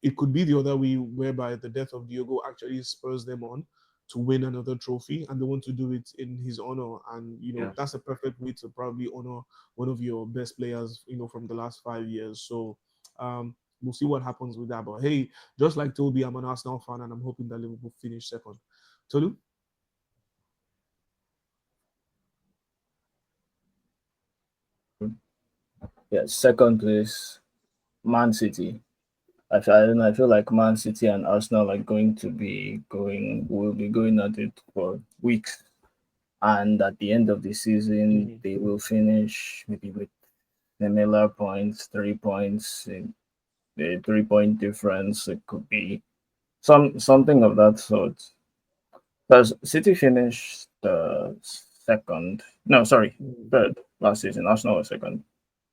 it could be the other way, whereby the death of Diogo actually spurs them on to win another trophy, and they want to do it in his honor. And that's a perfect way to probably honor one of your best players, from the last 5 years. So we'll see what happens with that. But hey, just like Toby, I'm an Arsenal fan, and I'm hoping that Liverpool finish second. Tolu? Yeah, second place, Man City. I don't know, I feel like Man City and Arsenal are will be going at it for weeks. And at the end of the season, they will finish maybe with similar points, 3 points, a 3 point difference. It could be something of that sort. Because City finished second. No, sorry, third last season. Arsenal was second.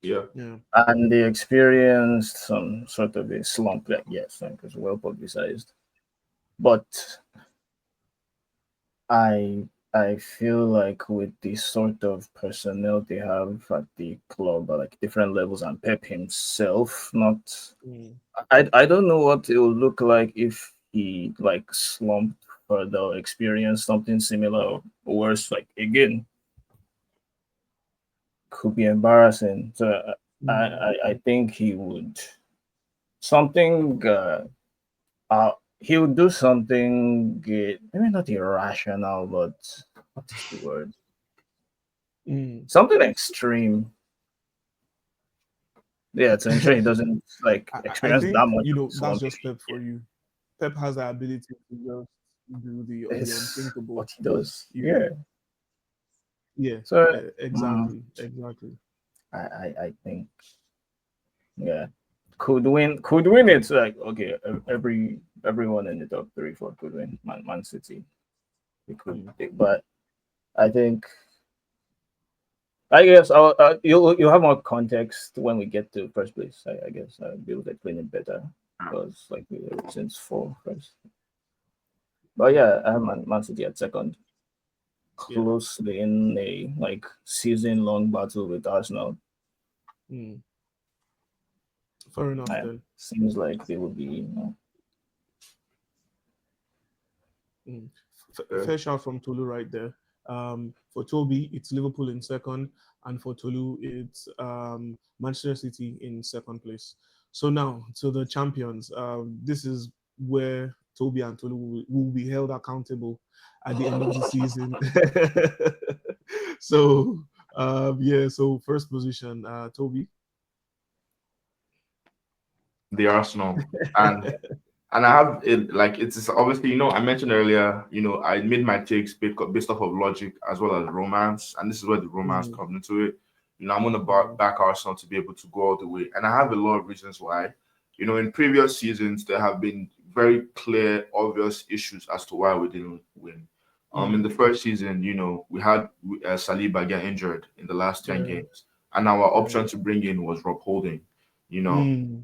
Yeah. Yeah. and they experienced some sort of a slump. Like, yes, because well publicized. But I I feel like with the sort of personnel they have at the club, like different levels, and Pep himself, not Mm. I don't know what it will look like if he like slumped further or experienced something similar or worse. Like again, could be embarrassing. So Mm. I think he would something. He would do something maybe not irrational, but what is the word? Mm. Something extreme. Yeah, to ensure he doesn't like I experience think, that much you of know, a that's slump. just Pep for you. Pep has the ability to just do the It's unthinkable, what he does. you know. Yeah. Yeah, So mm, exactly, exactly. I think yeah could win it like okay everyone in the top 3 4 could win Man City we could Mm. but I think I guess you'll have more context when we get to first place. I guess I'll be able to explain it better because like since four first. But yeah, I have Man City at second, Yeah. closely in a like season long battle with Arsenal. Mm. Fair enough Yeah, then. seems like they will be. Mm. Yeah. Fair shout from Tolu right there. For Toby, it's Liverpool in second, and for Tolu, it's Manchester City in second place. So now to the champions. This is where Toby and Tolu will be held accountable at the end of the season. So yeah, so first position, Toby. The Arsenal. And I have it like it's obviously, I mentioned earlier, I made my takes based off of logic as well as romance, and this is where the romance Mm, comes into it. I'm gonna mm, back Arsenal to be able to go all the way, and I have a lot of reasons why. In previous seasons there have been very clear, obvious issues as to why we didn't win. In the mm, first season, we had Saliba get injured in the last 10 yeah, games, and our yeah. option to bring in was Rob Holding. You know, Mm,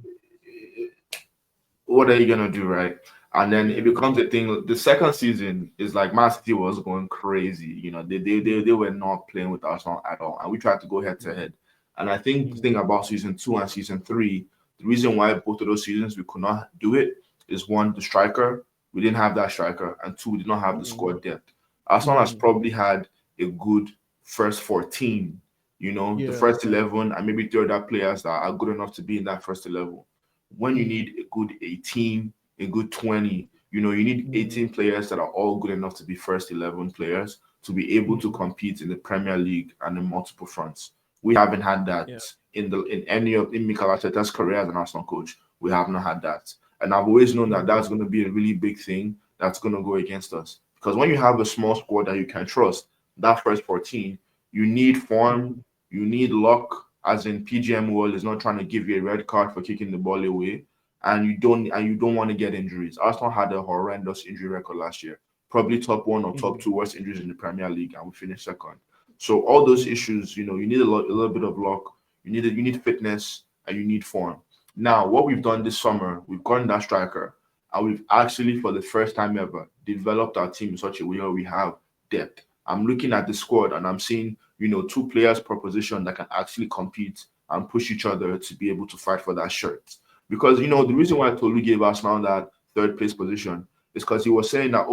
what are you gonna do, right? And then it yeah. becomes a thing. The second season is like Man City was going crazy. They Mm, were not playing with Arsenal at all, and we tried to go head to mm, head. And I think the thing mm, about season 2 and season 3, the reason why both of those seasons we could not do it is one, the striker, we didn't have that striker, and two, we did not have the mm, squad depth. Arsenal has mm, probably had a good first 14, the yeah. first 11, and maybe three other players that are good enough to be in that first 11. When you Mm, need a good 18, a good 20, you need mm, 18 players that are all good enough to be first 11 players to be able to mm, compete in the Premier League and in multiple fronts. We haven't had that yeah. in any of in Mikel Arteta's career as an Arsenal coach. We have not had that, and I've always known that Mm, that's going to be a really big thing that's going to go against us because when you have a small squad that you can trust, that first 14, you need form, mm, you need luck. As in PGM World is not trying to give you a red card for kicking the ball away, and you don't want to get injuries. Arsenal had a horrendous injury record last year, probably top one or top mm, two worst injuries in the Premier League, and we finished second. So all those mm, issues, you need a little bit of luck, you need fitness, and you need form. Now, what we've done this summer, we've gotten that striker, and we've actually, for the first time ever, developed our team in such a way where we have depth. I'm looking at the squad and I'm seeing, two players per position that can actually compete and push each other to be able to fight for that shirt. Because the mm, reason why Tolu gave Arsenal that third place position is because he was saying that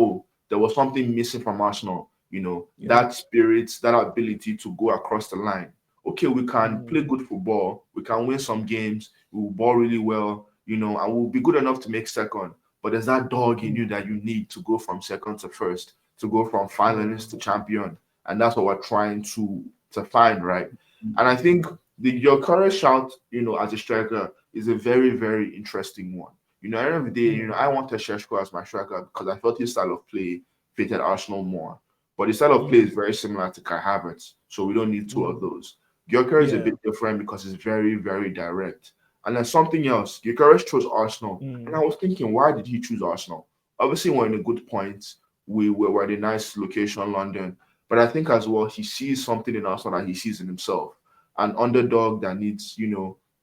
there was something missing from Arsenal. yeah. That spirit, that ability to go across the line. Okay, we can Mm, play good football, we can win some games, we will ball really well, and we'll be good enough to make second. But there's that dog in you mm, that you need to go from second to first, to go from yeah. finalist to champion, and that's what we're trying to find, right? And I think your current shout, as a striker, is a very, very interesting one. At the end of the day, Mm, I wanted Sheshko as my striker because I felt his style of play fitted Arsenal more. But his style of play is mm, very similar to Kai Havertz, so we don't need two of mm, those. Gyökeres is a yeah. bit different because he's very, very direct. And then something else, Gyökeres chose Arsenal, and I Mm, was thinking, why did he choose Arsenal? Obviously, we're in a good point. We're in a nice location, London. But I think as well, he sees something in Arsenal that he sees in himself. an underdog that needs,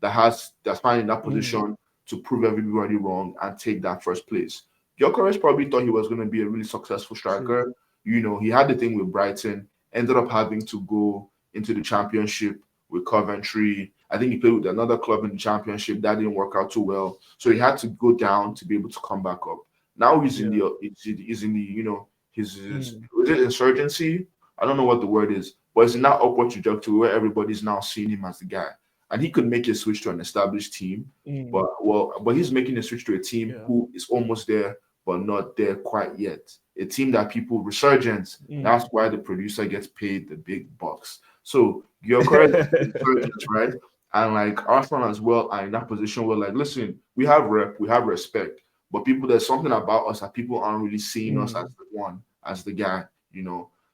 that's finding that position to prove everybody wrong and take that first place. Gyökeres probably thought he was going to be a really successful True. striker. He had the thing with Brighton, ended up having to go into the championship with Coventry. I think he played with another club in the championship. That didn't work out too well. So he had to go down to be able to come back up. Now Yeah. he's in the his Mm. was it insurgency? I don't know what the word is, but it's in that upward trajectory where everybody's now seeing him as the guy. And he could make a switch to an established team, Mm. but he's making a switch to a team Yeah. who is almost there, but not there quite yet. A team that people resurgence. That's Mm. why the producer gets paid the big bucks. So your current resurgence, right? And like Arsenal as well are in that position where, like, listen, we have we have respect, but people, there's something about us that people aren't really seeing us as Mm. the one, as the guy.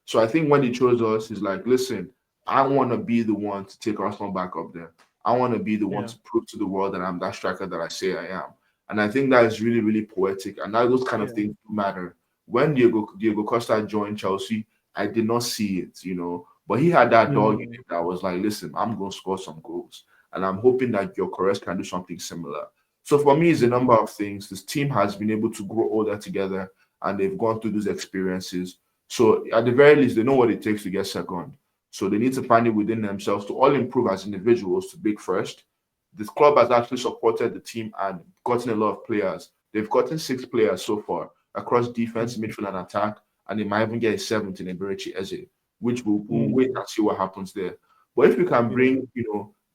So I think when he chose us, he's like, listen, I want to be the one to take Arsenal back up there. I want to be the one Yeah. to prove to the world that I'm that striker that I say I am. And I think that is really, really poetic. And that those kind of Yeah. things matter. When Diego Costa joined Chelsea, I did not see it. But he had that dog in Mm. him that was like, listen, I'm going to score some goals. And I'm hoping that your Gyökeres can do something similar. So for me, it's a Mm. number of things. This team has been able to grow older together and they've gone through those experiences. So at the very least, they know what it takes to get second. So they need to find it within themselves to all improve as individuals to big first. This club has actually supported the team and gotten a lot of players. They've gotten 6 players so far across defense, Mm. midfield, and attack, and they might even get a seventh in Eberechi Eze, which we'll wait Mm. and see what happens there. But if we can Yeah. bring,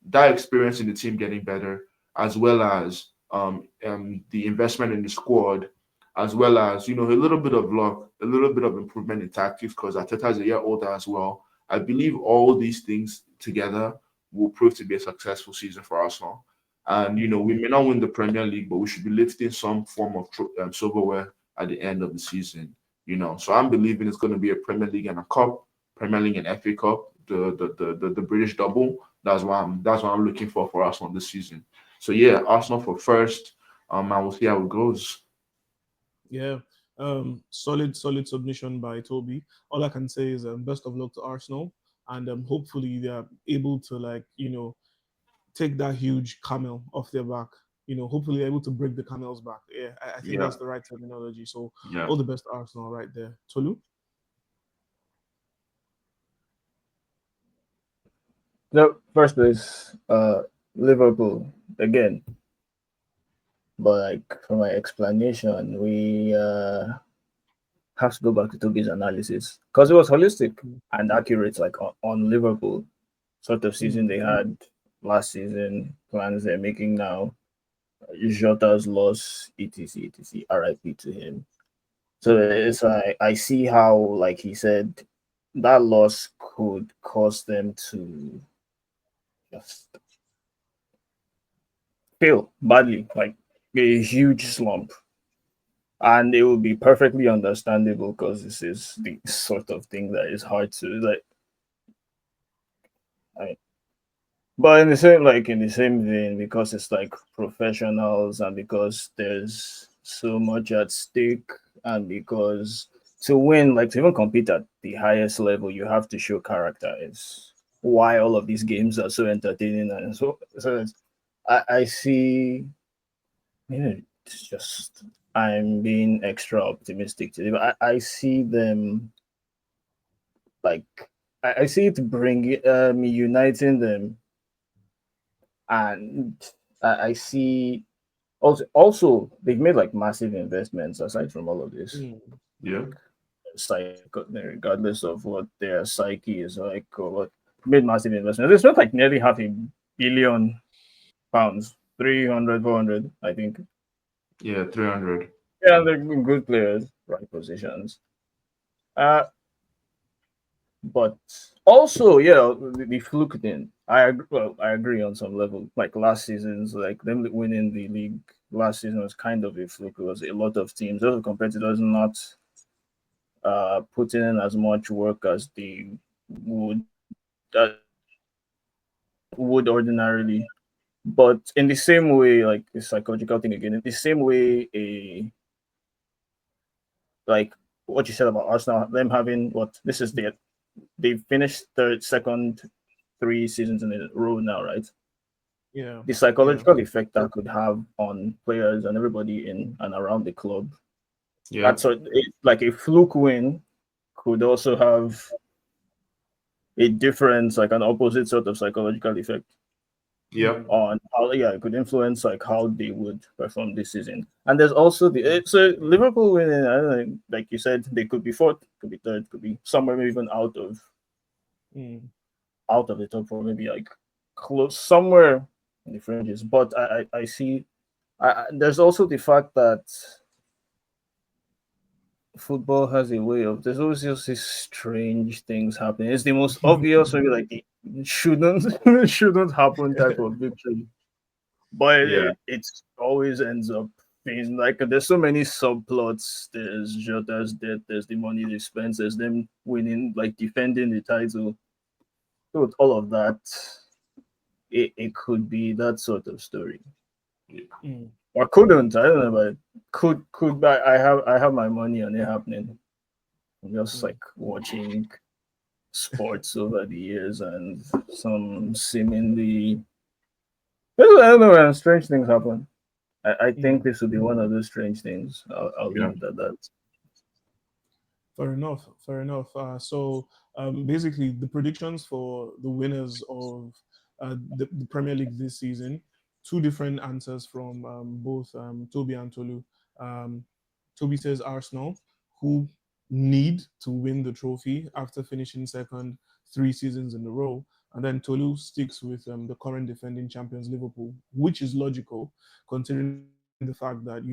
that experience in the team getting better, as well as the investment in the squad, as well as a little bit of luck, a little bit of improvement in tactics, because Arteta is a year older as well. I believe all these things together will prove to be a successful season for Arsenal. And Mm. we may not win the Premier League, but we should be lifting some form of silverware at the end of the season. So I'm believing it's going to be a Premier League and a cup, Premier League and FA Cup, the British double. That's what I'm looking for Arsenal this season. So yeah, Arsenal for first. And we'll see how it goes. Yeah. Solid submission by Toby. All I can say is best of luck to Arsenal, and hopefully they are able to, like, take that huge camel off their back. Hopefully they're able to break the camel's back. Yeah, I think Yeah, that's the right terminology. So yeah, all the best to Arsenal right there. Tolu. The first place, Liverpool again. But like for my explanation, we have to go back to Toby's analysis because it was holistic Mm. and accurate, like on Liverpool sort of season Mm. they had last season, plans they're making now. Jota's loss, etc., etc. RIP to him. So Mm. it's I see how, like he said, that loss could cause them to just fail badly, like a huge Mm. slump. And it will be perfectly understandable because this is the sort of thing that is hard to like. I, but in the same vein, because it's like professionals and because there's so much at stake, and because to win, like to even compete at the highest level, you have to show character. It's why all of these games are so entertaining, and I see. It's just I'm being extra optimistic today, but I see them like I see it bring uniting them, and I see also they've made like massive investments aside from all of this. Mm. yeah, Regardless of what their psyche is like or what, made massive investments. They spent like nearly £500 million, 300, 400, I think. yeah. 300. Yeah, they're good players, right positions. Uh, but also, yeah, the fluke thing. I agree on some level. Like last season's, like them winning the league last season was kind of a fluke. It was a lot of teams, other competitors not putting in as much work as they would would ordinarily. But in the same way, like the psychological thing again, in the same way, a like what you said about Arsenal, them having what this is their they finished third, second 3 seasons in a row now, right? Yeah, The yeah. psychological effect that could have on players and everybody in and around the club. Yeah. That's like a fluke win could also have a different, like an opposite sort of psychological effect Yep. on how, yeah, it could influence like how they would perform this season. And there's also so Liverpool winning, I don't know, like you said, they could be fourth, could be third, could be somewhere maybe even Mm. out of the top four, maybe like close somewhere in the fringes. But I see there's also the fact that football has a way of there's always just these strange things happening. It's the most obvious, maybe like the shouldn't shouldn't happen type of victory, but Yeah. it always ends up being like there's so many subplots. There's Jota's death, there's the money they spent, there's them winning, like defending the title. So with all of that, it could be that sort of story. Mm. Or couldn't, I don't know, but could I have my money on it happening. I'm just Mm. like watching sports over the years and some seemingly I don't know, man, strange things happen. I think Mm. this will be one of those strange things. I'll Yeah. leave it at that. Fair enough. Fair enough. Basically, the predictions for the winners of the Premier League this season, two different answers from both Tobi and Tolu. Um, Toby says Arsenal, who need to win the trophy after finishing second 3 seasons in a row. And then Tolu sticks with the current defending champions, Liverpool, which is logical considering the fact that,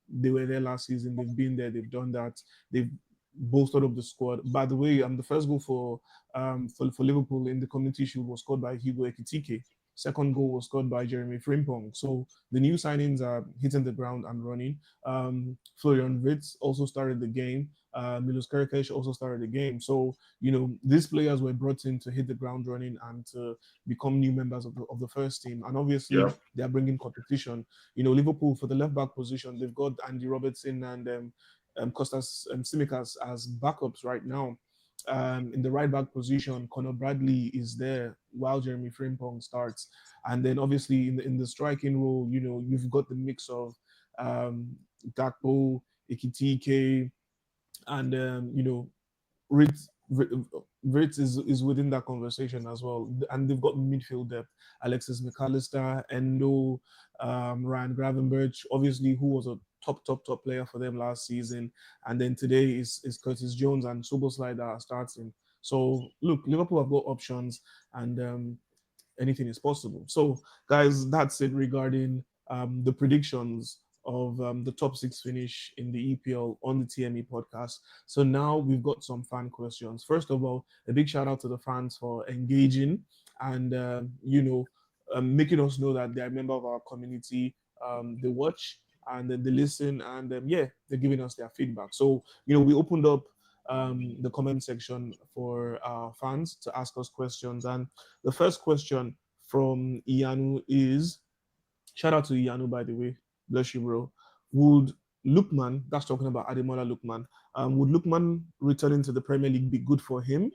they were there last season, they've been there, they've done that, they've bolstered up the squad. By the way, the first goal for Liverpool in the Community Shield was scored by Hugo Ekitike. Second goal was scored by Jeremy Frimpong. So the new signings are hitting the ground and running. Florian Wirtz also started the game. Milos Kerkesh also started the game. So, these players were brought in to hit the ground running and to become new members of the first team. And obviously, Yeah. they are bringing competition. Liverpool for the left back position, they've got Andy Robertson and Costas Tsimikas as backups right now. In the right back position, Conor Bradley is there while Jeremy Frimpong starts, and then obviously in the striking role, you've got the mix of Gakpo, Ikitike, and Ritz, Ritz is within that conversation as well, and they've got midfield depth: Alexis McAllister, Endo, Ryan Gravenberch, obviously, who was a top player for them last season, and then today is Curtis Jones and Soboslai that are starting. So look, Liverpool have got options, and anything is possible. So, guys, that's it regarding the predictions of the top six finish in the EPL on the TME podcast. So now we've got some fan questions. First of all, a big shout out to the fans for engaging and making us know that they're a member of our community. They watch and then they listen, and yeah, they're giving us their feedback. So we opened up the comment section for our fans to ask us questions, and the first question from Ianu is, shout out to Ianu, by the way, bless you, bro. Would Lukman, that's talking about Ademola Lukman, would Lukman returning to the Premier League be good for him,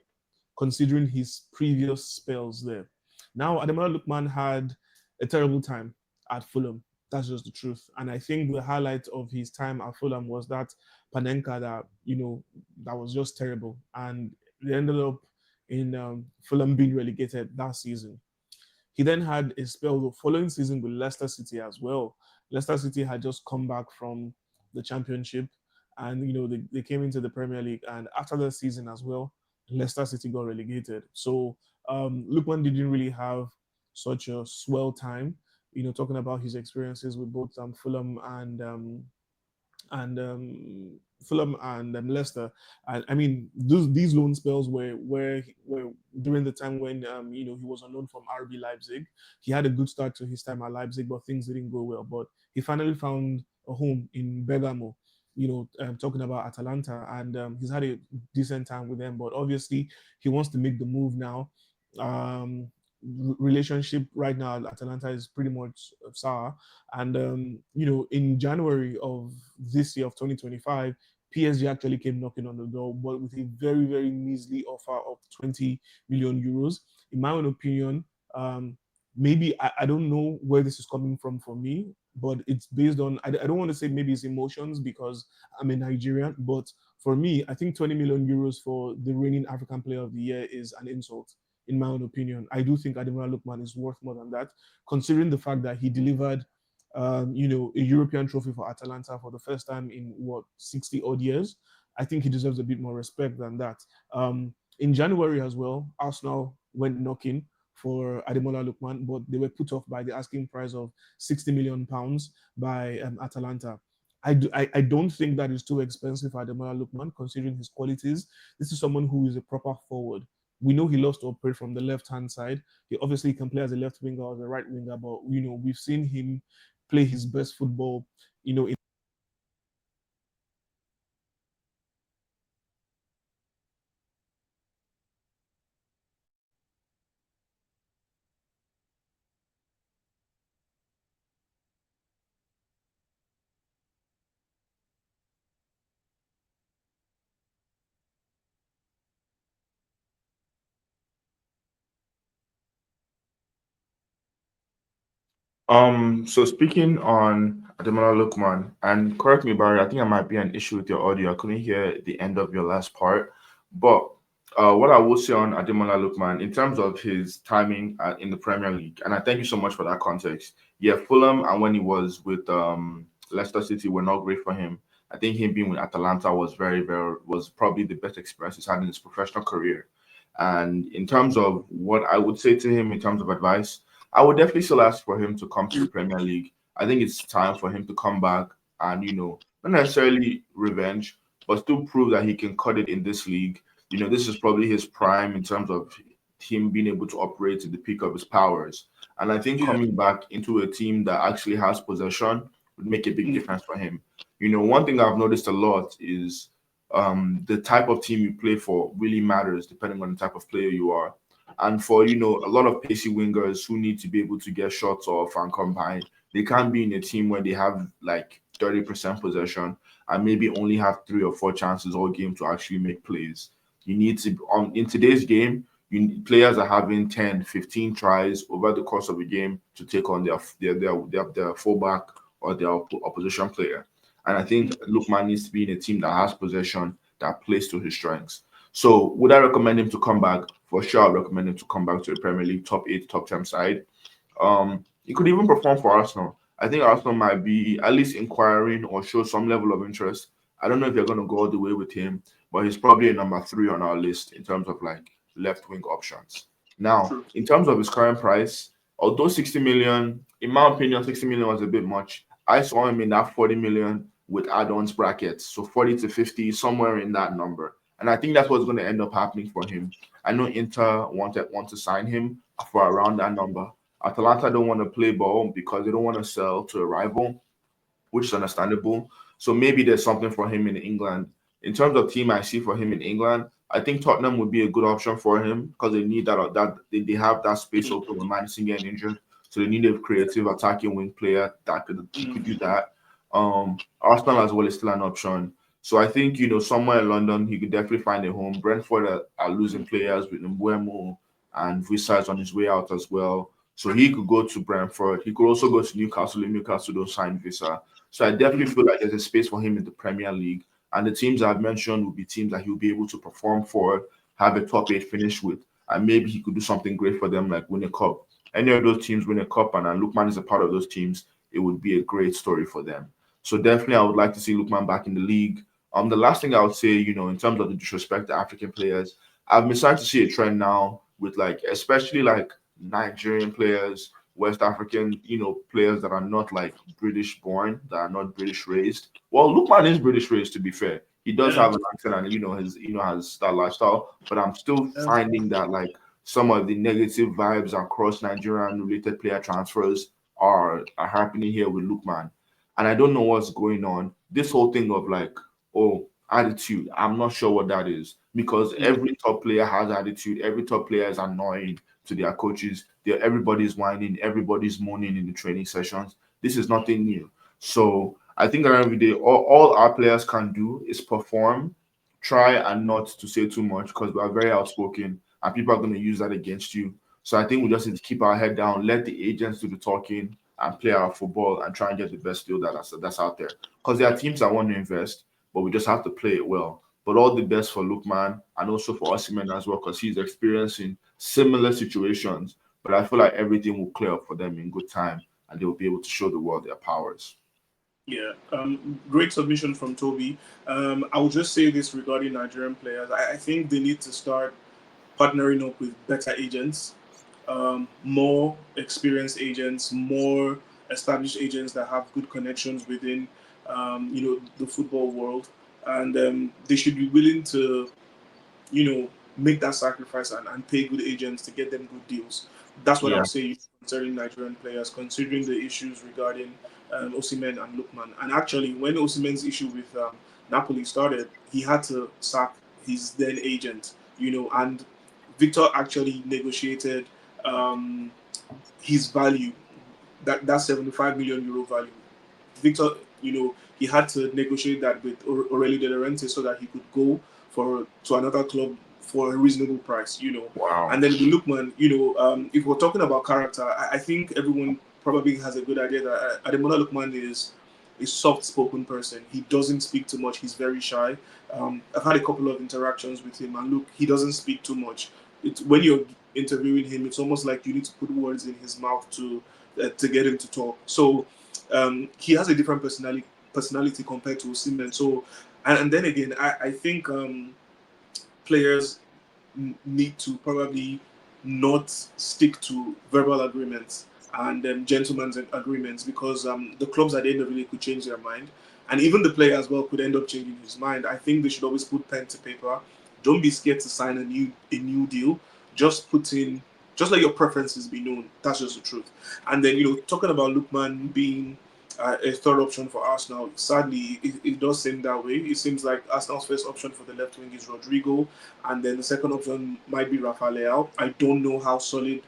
considering his previous spells there? Now, Ademola Lukman had a terrible time at Fulham. That's just the truth. And I think the highlight of his time at Fulham was that Panenka that was just terrible. And they ended up in Fulham being relegated that season. He then had a spell the following season with Leicester City as well. Leicester City had just come back from the championship, and they came into the Premier League. And after that season as well, Leicester City got relegated. So Lukman didn't really have such a swell time. Talking about his experiences with both Fulham and Fulham and Leicester. And I mean, these loan spells were during the time when he was on loan from RB Leipzig. He had a good start to his time at Leipzig, but things didn't go well. But he finally found a home in Bergamo. Talking about Atalanta, and he's had a decent time with them. But obviously, he wants to make the move now. Relationship right now at Atalanta is pretty much sour, and in January of this year of 2025, PSG actually came knocking on the door, but with a very, very measly offer of 20 million euros. In my own opinion, maybe I don't know where this is coming from for me, but it's based on, I don't want to say maybe it's emotions because I'm a Nigerian, but for me, I think 20 million euros for the reigning African Player of the Year is an insult, in my own opinion. I do think Ademola Lookman is worth more than that, considering the fact that he delivered, a European trophy for Atalanta for the first time in what 60 odd years. I think he deserves a bit more respect than that. In January as well, Arsenal went knocking for Ademola Lookman, but they were put off by the asking price of 60 million pounds by Atalanta. I don't think that is too expensive for Ademola Lookman, considering his qualities. This is someone who is a proper forward. We know he loves to operate from the left hand side. He obviously can play as a left winger or as a right winger, but we've seen him play his best football, in So speaking on Ademola Lookman, and correct me, Barry, I think I might be an issue with your audio. I couldn't hear the end of your last part. But what I will say on Ademola Lookman, in terms of his timing in the Premier League, and I thank you so much for that context. Yeah, Fulham and when he was with Leicester City were not great for him. I think him being with Atalanta was was probably the best experience he's had in his professional career. And in terms of what I would say to him in terms of advice, I would definitely still ask for him to come to the Premier League. I think it's time for him to come back and, not necessarily revenge, but still prove that he can cut it in this league. This is probably his prime in terms of him being able to operate at the peak of his powers. And I think yeah, coming back into a team that actually has possession would make a big difference for him. One thing I've noticed a lot is the type of team you play for really matters depending on the type of player you are. And for a lot of pacey wingers who need to be able to get shots off and combine, they can't be in a team where they have like 30% possession and maybe only have 3 or 4 chances all game to actually make plays. You need to in today's game, players are having 10, 15 tries over the course of a game to take on their fullback or their opposition player. And I think Lookman needs to be in a team that has possession, that plays to his strengths. So would I recommend him to come back? For sure, I'd recommend him to come back to the Premier League top 8, top 10 side. He could even perform for Arsenal. I think Arsenal might be at least inquiring or show some level of interest. I don't know if they're going to go all the way with him, but he's probably a number 3 on our list in terms of like left wing options. Now, in terms of his current price, although 60 million, in my opinion, 60 million was a bit much. I saw him in that 40 million with add-ons brackets, so 40 to 50, somewhere in that number. And I think that's what's going to end up happening for him. I know Inter want to sign him for around that number. Atalanta don't want to play ball because they don't want to sell to a rival, which is understandable. So maybe there's something for him in England. In terms of team I see for him in England, I think Tottenham would be a good option for him because they need that they have that space open when Madison getting injured. So they need a creative attacking wing player that could do that. Arsenal as well is still an option. So I think somewhere in London he could definitely find a home. Brentford are losing players with Mbuemo and Visa is on his way out as well. So he could go to Brentford. He could also go to Newcastle if Newcastle don't sign Visa. So I definitely feel like there's a space for him in the Premier League. And the teams I've mentioned will be teams that he'll be able to perform for, have a top 8 finish with, and maybe he could do something great for them, like win a cup. Any of those teams win a cup, and Lookman is a part of those teams, it would be a great story for them. So definitely, I would like to see Lookman back in the league. The last thing I would say, in terms of the disrespect to African players, I've been starting to see a trend now with especially Nigerian players, West African, players that are not British born, that are not British raised. Well, Lookman is British raised, to be fair. He does have an accent and has that lifestyle, but I'm still finding that some of the negative vibes across Nigerian related player transfers are happening here with Lookman. And I don't know what's going on. This whole thing of attitude, I'm not sure what that is because every top player has attitude, every top player is annoying to their coaches. Everybody's whining, everybody's moaning in the training sessions. This is nothing new. So I think at the end of the day, all our players can do is perform, try and not to say too much because we are very outspoken and people are going to use that against you. So I think we just need to keep our head down, let the agents do the talking, and play our football and try and get the best deal that's out there. Because there are teams that want to invest, but we just have to play it well. But all the best for Lukman and also for Osimhen as well, because he's experiencing similar situations. But I feel like everything will clear up for them in good time, and they will be able to show the world their powers. Yeah, great submission from Toby. I will just say this regarding Nigerian players. I think they need to start partnering up with better agents, more experienced agents, more established agents that have good connections within, the football world, and they should be willing to make that sacrifice and pay good agents to get them good deals. That's what Yeah, I'll say concerning Nigerian players, considering the issues regarding Osimhen and Lukman. And actually, when Osimhen's issue with Napoli started, he had to sack his then agent, and Victor actually negotiated um, his value, that 75 million euro value. Victor, he had to negotiate that with Aurelio De Laurentiis so that he could go to another club for a reasonable price. wow. And then with Lookman, if we're talking about character, I think everyone probably has a good idea that Ademola Lookman is a soft-spoken person. He doesn't speak too much. He's very shy. I've had a couple of interactions with him, and look, he doesn't speak too much. It's when you're interviewing him, it's almost like you need to put words in his mouth to get him to talk. So he has a different personality compared to Osimhen. So, and then again, I think players need to probably not stick to verbal agreements and gentlemen's agreements because the clubs at the end of the day could change their mind. And even the player as well could end up changing his mind. I think they should always put pen to paper. Don't be scared to sign a new deal. Just put in, just let your preferences be known. That's just the truth. And then talking about Lukman being a third option for Arsenal. Sadly, it does seem that way. It seems like Arsenal's first option for the left wing is Rodrigo, and then the second option might be Rafa Leao. I don't know how solid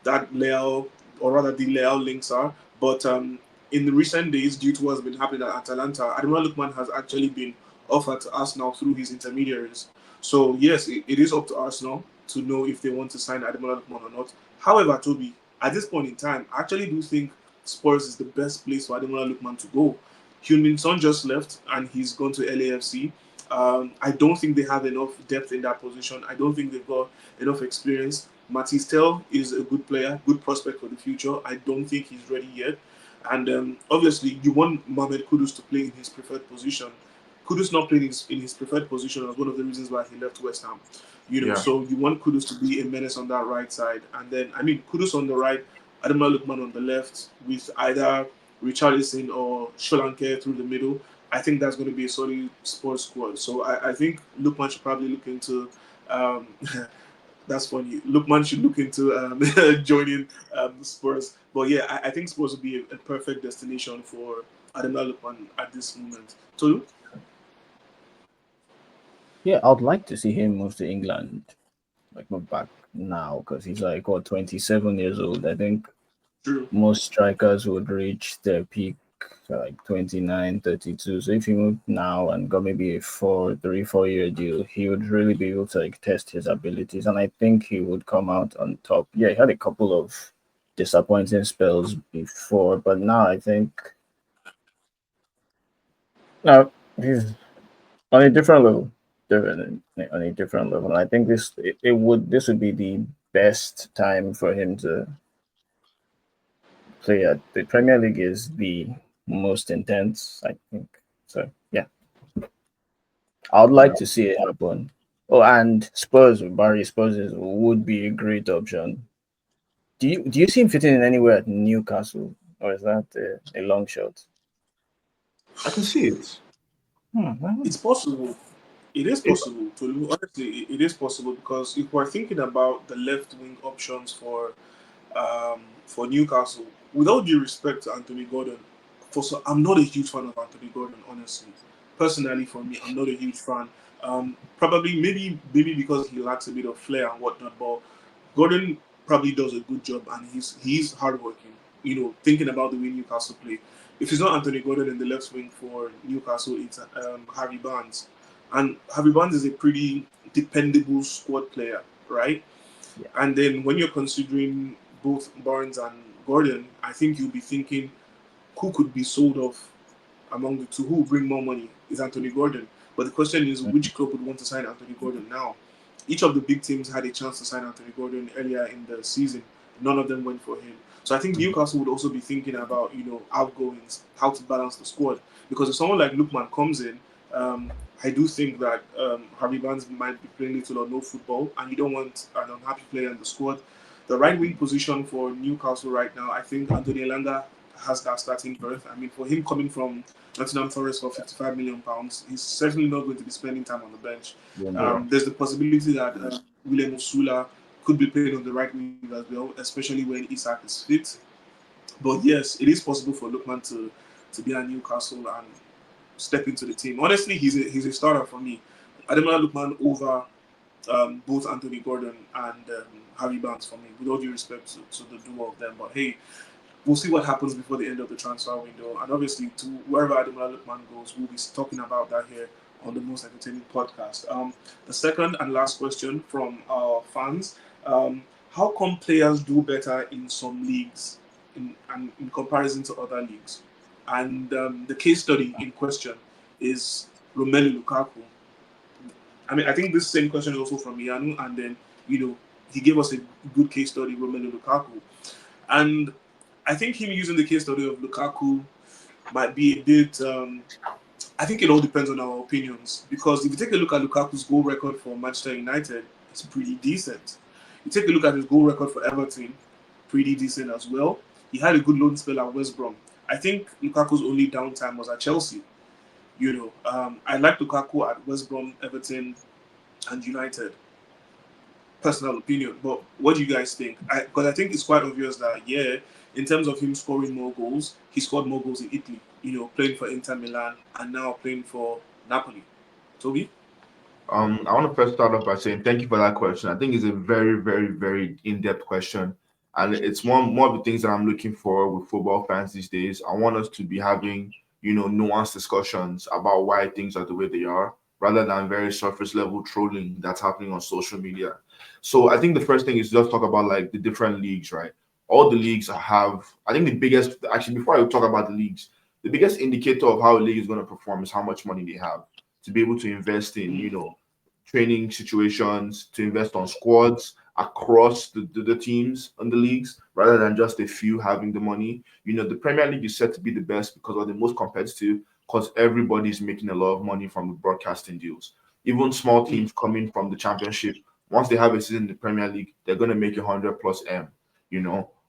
that Leao, or rather the Leao links are, but in the recent days, due to what's been happening at Atalanta, Ademola Lookman has actually been offered to Arsenal through his intermediaries. So yes, it is up to Arsenal to know if they want to sign Ademola Lookman or not. However, Toby, at this point in time, I actually do think Spurs is the best place for Ademola Lookman to go. Hyun-Min Son just left and he's gone to LAFC. I don't think they have enough depth in that position. I don't think they've got enough experience. Matisse Tell is a good player, good prospect for the future. I don't think he's ready yet. And obviously, you want Mohamed Kudus to play in his preferred position. Kudus not playing in his preferred position was one of the reasons why he left West Ham. Yeah. So you want Kudus to be a menace on that right side. And then, Kudus on the right, Ademola Lookman on the left, with either Richarlison or Solanke through the middle. I think that's going to be a solid sports squad. So I think Lookman should probably look into. Um, that's funny. Lookman should look into joining the Spurs. But yeah, I think Spurs would be a perfect destination for Ademola Lookman at this moment. Tolu? Yeah, I'd like to see him move to England, like move back now, because he's like what 27 years old. I think True. most strikers would reach their peak like 29, 32. So if he moved now and got maybe a 4 year deal, he would really be able to like test his abilities, and I think he would come out on top. Yeah, he had a couple of disappointing spells before, but now I think now he's on a different level. Different on a different level. And I think this would be the best time for him to play at the Premier League is the most intense, I think. So yeah, I'd like Yeah. to see it happen. Oh, and Spurs with Bari would be a great option. Do you see him fitting in anywhere at Newcastle, or is that a long shot? I can see it. It's possible. It is It possible. To honestly, it is possible because if we're thinking about the left wing options for Newcastle, without due respect to Anthony Gordon, I'm not a huge fan of Anthony Gordon. Honestly, personally, for me, I'm not a huge fan. Probably, maybe because he lacks a bit of flair and whatnot. But Gordon probably does a good job, and he's hardworking. thinking about the way Newcastle play. If it's not Anthony Gordon in the left wing for Newcastle, it's Harvey Barnes. And Harvey Barnes is a pretty dependable squad player, right? Yeah. And then when you're considering both Barnes and Gordon, I think you'll be thinking who could be sold off among the two, who will bring more money is Anthony Gordon. But the question is, which club would want to sign Anthony Gordon now? Each of the big teams had a chance to sign Anthony Gordon earlier in the season. None of them went for him. So I think Newcastle would also be thinking about, outgoings, how to balance the squad. Because if someone like Lookman comes in, I do think that Harvey Barnes might be playing little or no football, and you don't want an unhappy player in the squad. The right wing position for Newcastle right now, I think Anthony Elanga has that starting berth. I mean, for him coming from Nottingham Forest for £55 million, he's certainly not going to be spending time on the bench. There's the possibility that William Osula could be playing on the right wing as well, especially when Isak is fit. But yes, it is possible for Lookman to be at Newcastle and step into the team. Honestly, he's a starter for me. Ademola Lookman over both Anthony Gordon and Harvey Barnes for me, with all due respect to the duo of them. But hey, we'll see what happens before the end of the transfer window. And obviously, to wherever Ademola Lookman goes, we'll be talking about that here on the Most Entertaining Podcast. The second and last question from our fans: how come players do better in some leagues in comparison to other leagues? And the case study in question is Romelu Lukaku. I mean, I think this same question is also from Yanu, and then he gave us a good case study, Romelu Lukaku, and I think him using the case study of Lukaku might be a bit. I think it all depends on our opinions, because if you take a look at Lukaku's goal record for Manchester United, it's pretty decent. You take a look at his goal record for Everton, pretty decent as well. He had a good loan spell at West Brom. I think Lukaku's only downtime was at Chelsea. I like Lukaku at West Brom, Everton, and United. Personal opinion, but what do you guys think? Because I think it's quite obvious that in terms of him scoring more goals, he scored more goals in Italy. Playing for Inter Milan and now playing for Napoli. Toby? I want to first start off by saying thank you for that question. I think it's a very, very, very in-depth question, and it's more of the things that I'm looking for with football fans these days. I want us to be having nuanced discussions about why things are the way they are, rather than very surface level trolling that's happening on social media. So I think the first thing is just talk about like the different leagues, right? All the leagues have, I think the biggest, actually, before I talk about the leagues, the biggest indicator of how a league is going to perform is how much money they have to be able to invest in, training situations, to invest on squads across the teams and the leagues, rather than just a few having the money. The Premier League is set to be the best because of the most competitive, because everybody's making a lot of money from the broadcasting deals. Even small teams coming from the Championship, once they have a season in the Premier League, they're going to make 100 plus M.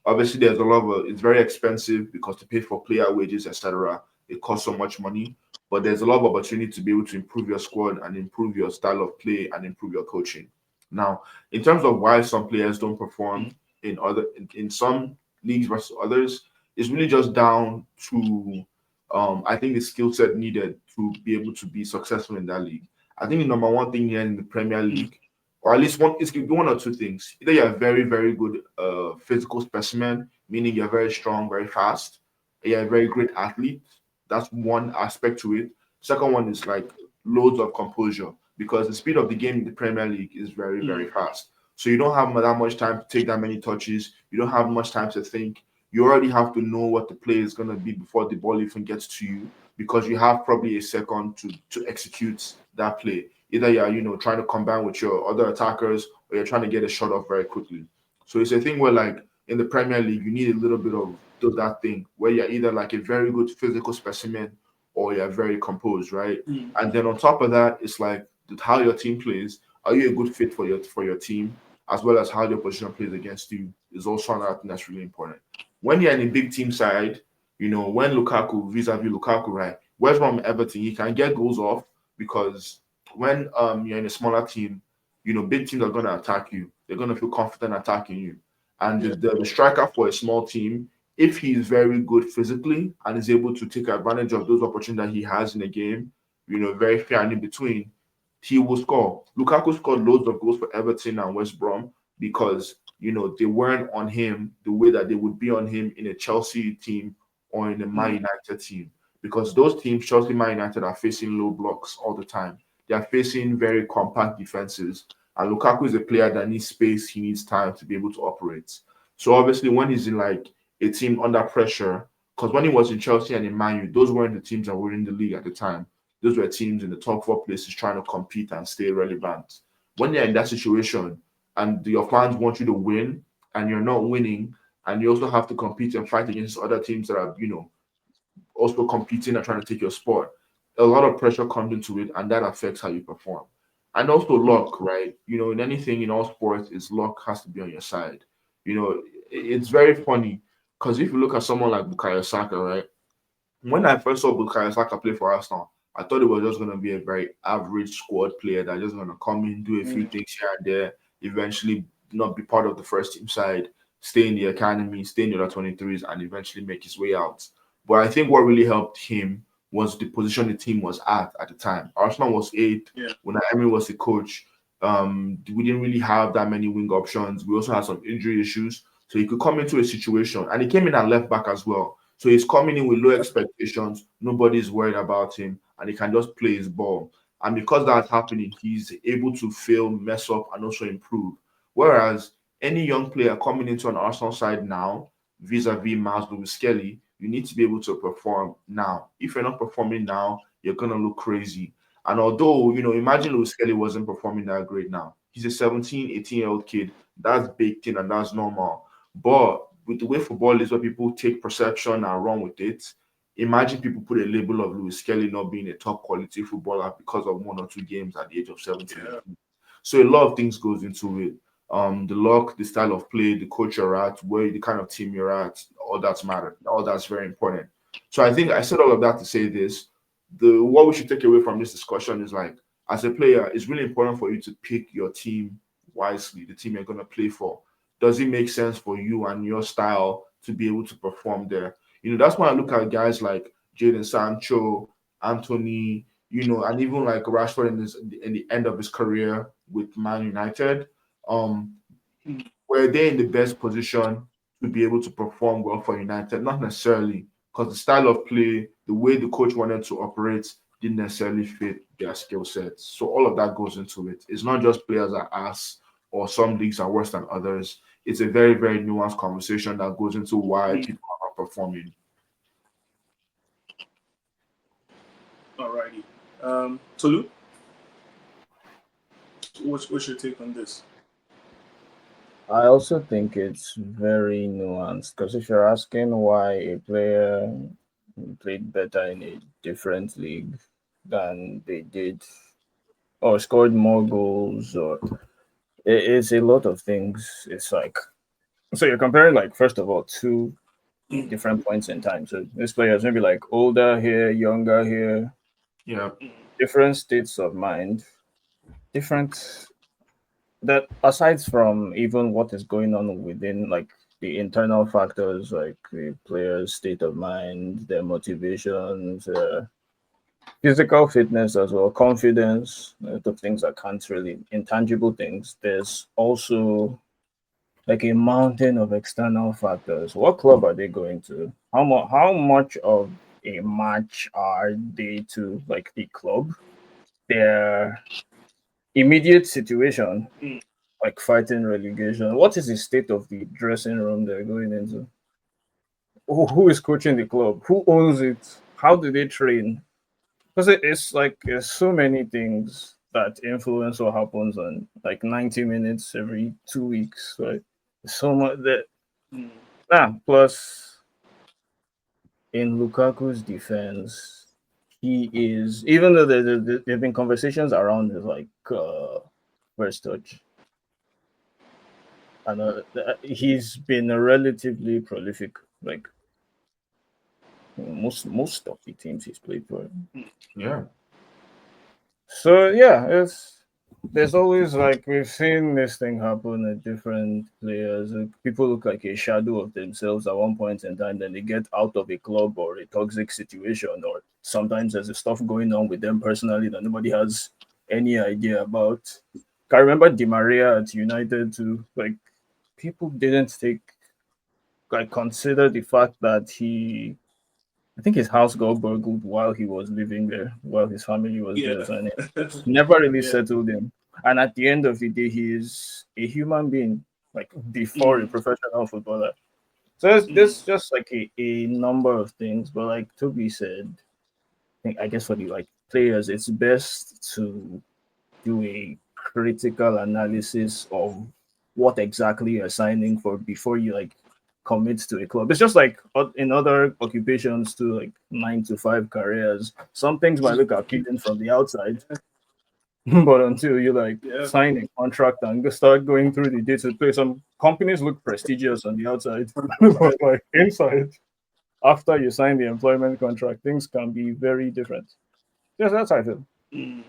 Obviously there's a lot of it's very expensive because to pay for player wages, etc. It costs so much money. But there's a lot of opportunity to be able to improve your squad and improve your style of play and improve your coaching. Now, in terms of why some players don't perform in some leagues versus others, it's really just down to I think the skill set needed to be able to be successful in that league. I think the number one thing here in the Premier League, or at least it could be one or two things. Either you're a very, very good physical specimen, meaning you're very strong, very fast, you're a very great athlete. That's one aspect to it. Second one is like loads of composure, because the speed of the game in the Premier League is very, very fast. So you don't have that much time to take that many touches. You don't have much time to think. You already have to know what the play is going to be before the ball even gets to you, because you have probably a second to execute that play. Either you're trying to combine with your other attackers, or you're trying to get a shot off very quickly. So it's a thing where, like, in the Premier League, you need a little bit of that thing where you're either like a very good physical specimen or you're very composed, right? And then on top of that, it's like how your team plays. Are you a good fit for your team, as well as how your position plays against you is also another thing that's really important. When you're in a big team side, when Lukaku vis-a-vis Lukaku, right? Whereas from Everton, he can get goals off because when you're in a smaller team, big teams are going to attack you. They're going to feel confident attacking you. And the striker for a small team, if he's very good physically and is able to take advantage of those opportunities that he has in a game, very fair and in between, he will score. Lukaku scored loads of goals for Everton and West Brom, because they weren't on him the way that they would be on him in a Chelsea team or in a Man United team. Because those teams, Chelsea, Man United, are facing low blocks all the time. They are facing very compact defenses. And Lukaku is a player that needs space, he needs time to be able to operate. So obviously, when he's in like a team under pressure, because when he was in Chelsea and in Man U, those weren't the teams that were in the league at the time. Those were teams in the top four places trying to compete and stay relevant. When you're in that situation and your fans want you to win and you're not winning, and you also have to compete and fight against other teams that are, also competing and trying to take your spot, a lot of pressure comes into it, and that affects how you perform. And also luck, right? In anything in all sports, is luck has to be on your side. It's very funny because if you look at someone like Bukayo Saka, right? When I first saw Bukayo Saka play for Arsenal, I thought it was just going to be a very average squad player that's just going to come in, do a few things here and there, eventually not be part of the first team side, stay in the academy, stay in the under 23s, and eventually make his way out. But I think what really helped him was the position the team was at the time. Arsenal was eighth when Emery was the coach. We didn't really have that many wing options. We also had some injury issues. So he could come into a situation, and he came in at left back as well. So he's coming in with low expectations. Nobody's worried about him, and he can just play his ball. And because that's happening, he's able to fail, mess up, and also improve. Whereas any young player coming into an Arsenal side now, vis-a-vis Miles Lewis-Skelly, you need to be able to perform now. If you're not performing now, you're going to look crazy. And although, imagine Lewis-Skelly wasn't performing that great now. He's a 17, 18-year-old kid. That's baked in and that's normal. But with the way football is, where people take perception and run with it, imagine people put a label of Lewis-Skelly not being a top quality footballer because of 1 or 2 games at the age of 17. Yeah. So a lot of things goes into it. The luck, the style of play, the coach you're at, where the kind of team you're at, all that's matter. All that's very important. So I think I said all of that to say this. What we should take away from this discussion is, like, as a player, it's really important for you to pick your team wisely, the team you're going to play for. Does it make sense for you and your style to be able to perform there? That's why I look at guys like Jadon Sancho, Anthony, and even like Rashford in the end of his career with Man United. Were they in the best position to be able to perform well for United? Not necessarily, because the style of play, the way the coach wanted to operate, didn't necessarily fit their skill sets. So all of that goes into it. It's not just players are ass or some leagues are worse than others. It's a very, very nuanced conversation that goes into why people are not performing. Alrighty. Tolu, what's your take on this? I also think it's very nuanced, because if you're asking why a player played better in a different league than they did, or scored more goals, or it's a lot of things. It's like, so you're comparing, like, first of all, 2 different points in time. So this player is maybe like older here, younger here, different states of mind, different. That aside from even what is going on within, like, the internal factors, like the player's state of mind, their motivations, physical fitness as well, confidence, the things that can't really, intangible things. There's also like a mountain of external factors. What club are they going to? How much of a match are they to, like, the club? Their immediate situation, like fighting relegation. What is the state of the dressing room they're going into? Who is coaching the club? Who owns it? How do they train? Because it's like there's so many things that influence what happens on, like, 90 minutes every 2 weeks, right? So much that plus in Lukaku's defense, he is, even though there have been conversations around his, like, first touch, and he's been relatively prolific, like most of the teams he's played for. Yeah. So yeah, there's always, like, we've seen this thing happen at different players. People look like a shadow of themselves at one point in time, then they get out of a club or a toxic situation, or sometimes there's stuff going on with them personally that nobody has any idea about. I remember Di Maria at United too. Like people didn't take like consider the fact that I think his house got burgled while he was living there, while his family was Yeah. there, and it never really Yeah. settled him. And at the end of the day, he is a human being, like before a Mm, professional footballer. So there's mm, just like a number of things, but like Toby said, I guess for the like players, it's best to do a critical analysis of what exactly you're signing for before you like commit to a club. It's just like in other occupations to like 9 to 5 careers. Some things might look appealing from the outside, but until you like yeah. sign a contract and start going through the day to day, some companies look prestigious on the outside, but like inside, after you sign the employment contract, things can be very different. Yes, that's how I feel. Mm,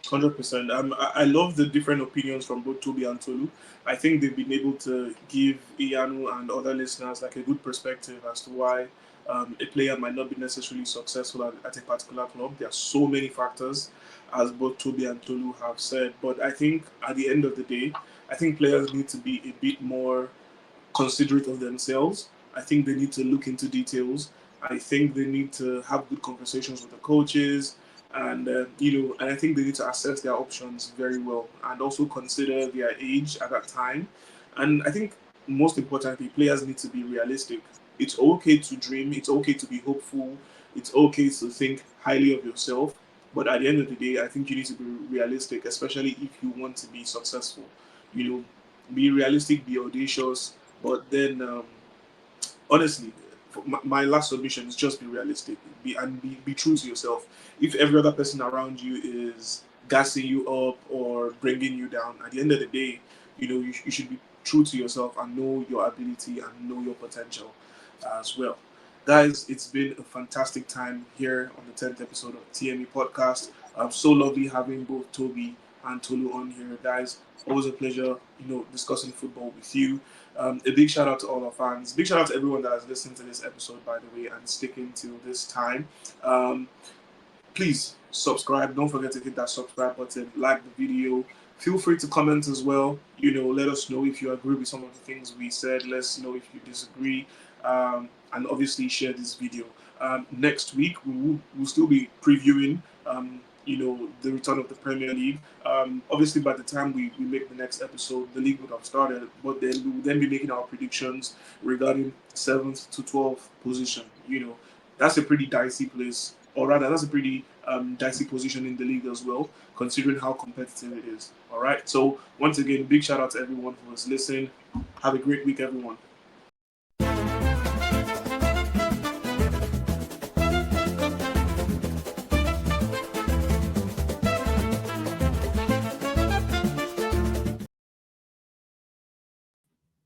100%. I love the different opinions from both Toby and Tolu. I think they've been able to give Iyanu and other listeners like a good perspective as to why a player might not be necessarily successful at a particular club. There are so many factors, as both Toby and Tolu have said. But I think at the end of the day, I think players need to be a bit more considerate of themselves. I think they need to look into details. I think they need to have good conversations with the coaches, and and I think they need to assess their options very well, and also consider their age at that time. And I think most importantly, players need to be realistic. It's okay to dream. It's okay to be hopeful. It's okay to think highly of yourself. But at the end of the day, I think you need to be realistic, especially if you want to be successful. You know, be realistic, be audacious, but then, honestly, my last submission is just be realistic, be true to yourself. If every other person around you is gassing you up or bringing you down, at the end of the day, you should be true to yourself and know your ability and know your potential as well. Guys, it's been a fantastic time here on the 10th episode of TME podcast. So lovely having both Toby and Tolu on here, guys. Always a pleasure, discussing football with you. A big shout out to all our fans. Big shout out to everyone that has listened to this episode, by the way, and sticking to this time. Um, Please subscribe. Don't forget to hit that subscribe button, like the video. Feel free to comment as well. Let us know if you agree with some of the things we said. Let us know if you disagree. And obviously share this video. Next week we'll still be previewing the return of the Premier League. Obviously by the time we make the next episode, the league would have started, but then we will then be making our predictions regarding 7th to 12th position. That's a pretty dicey place, or rather, that's a pretty dicey position in the league as well, considering how competitive it is. All right. So once again, big shout out to everyone who has listened. Have a great week, everyone.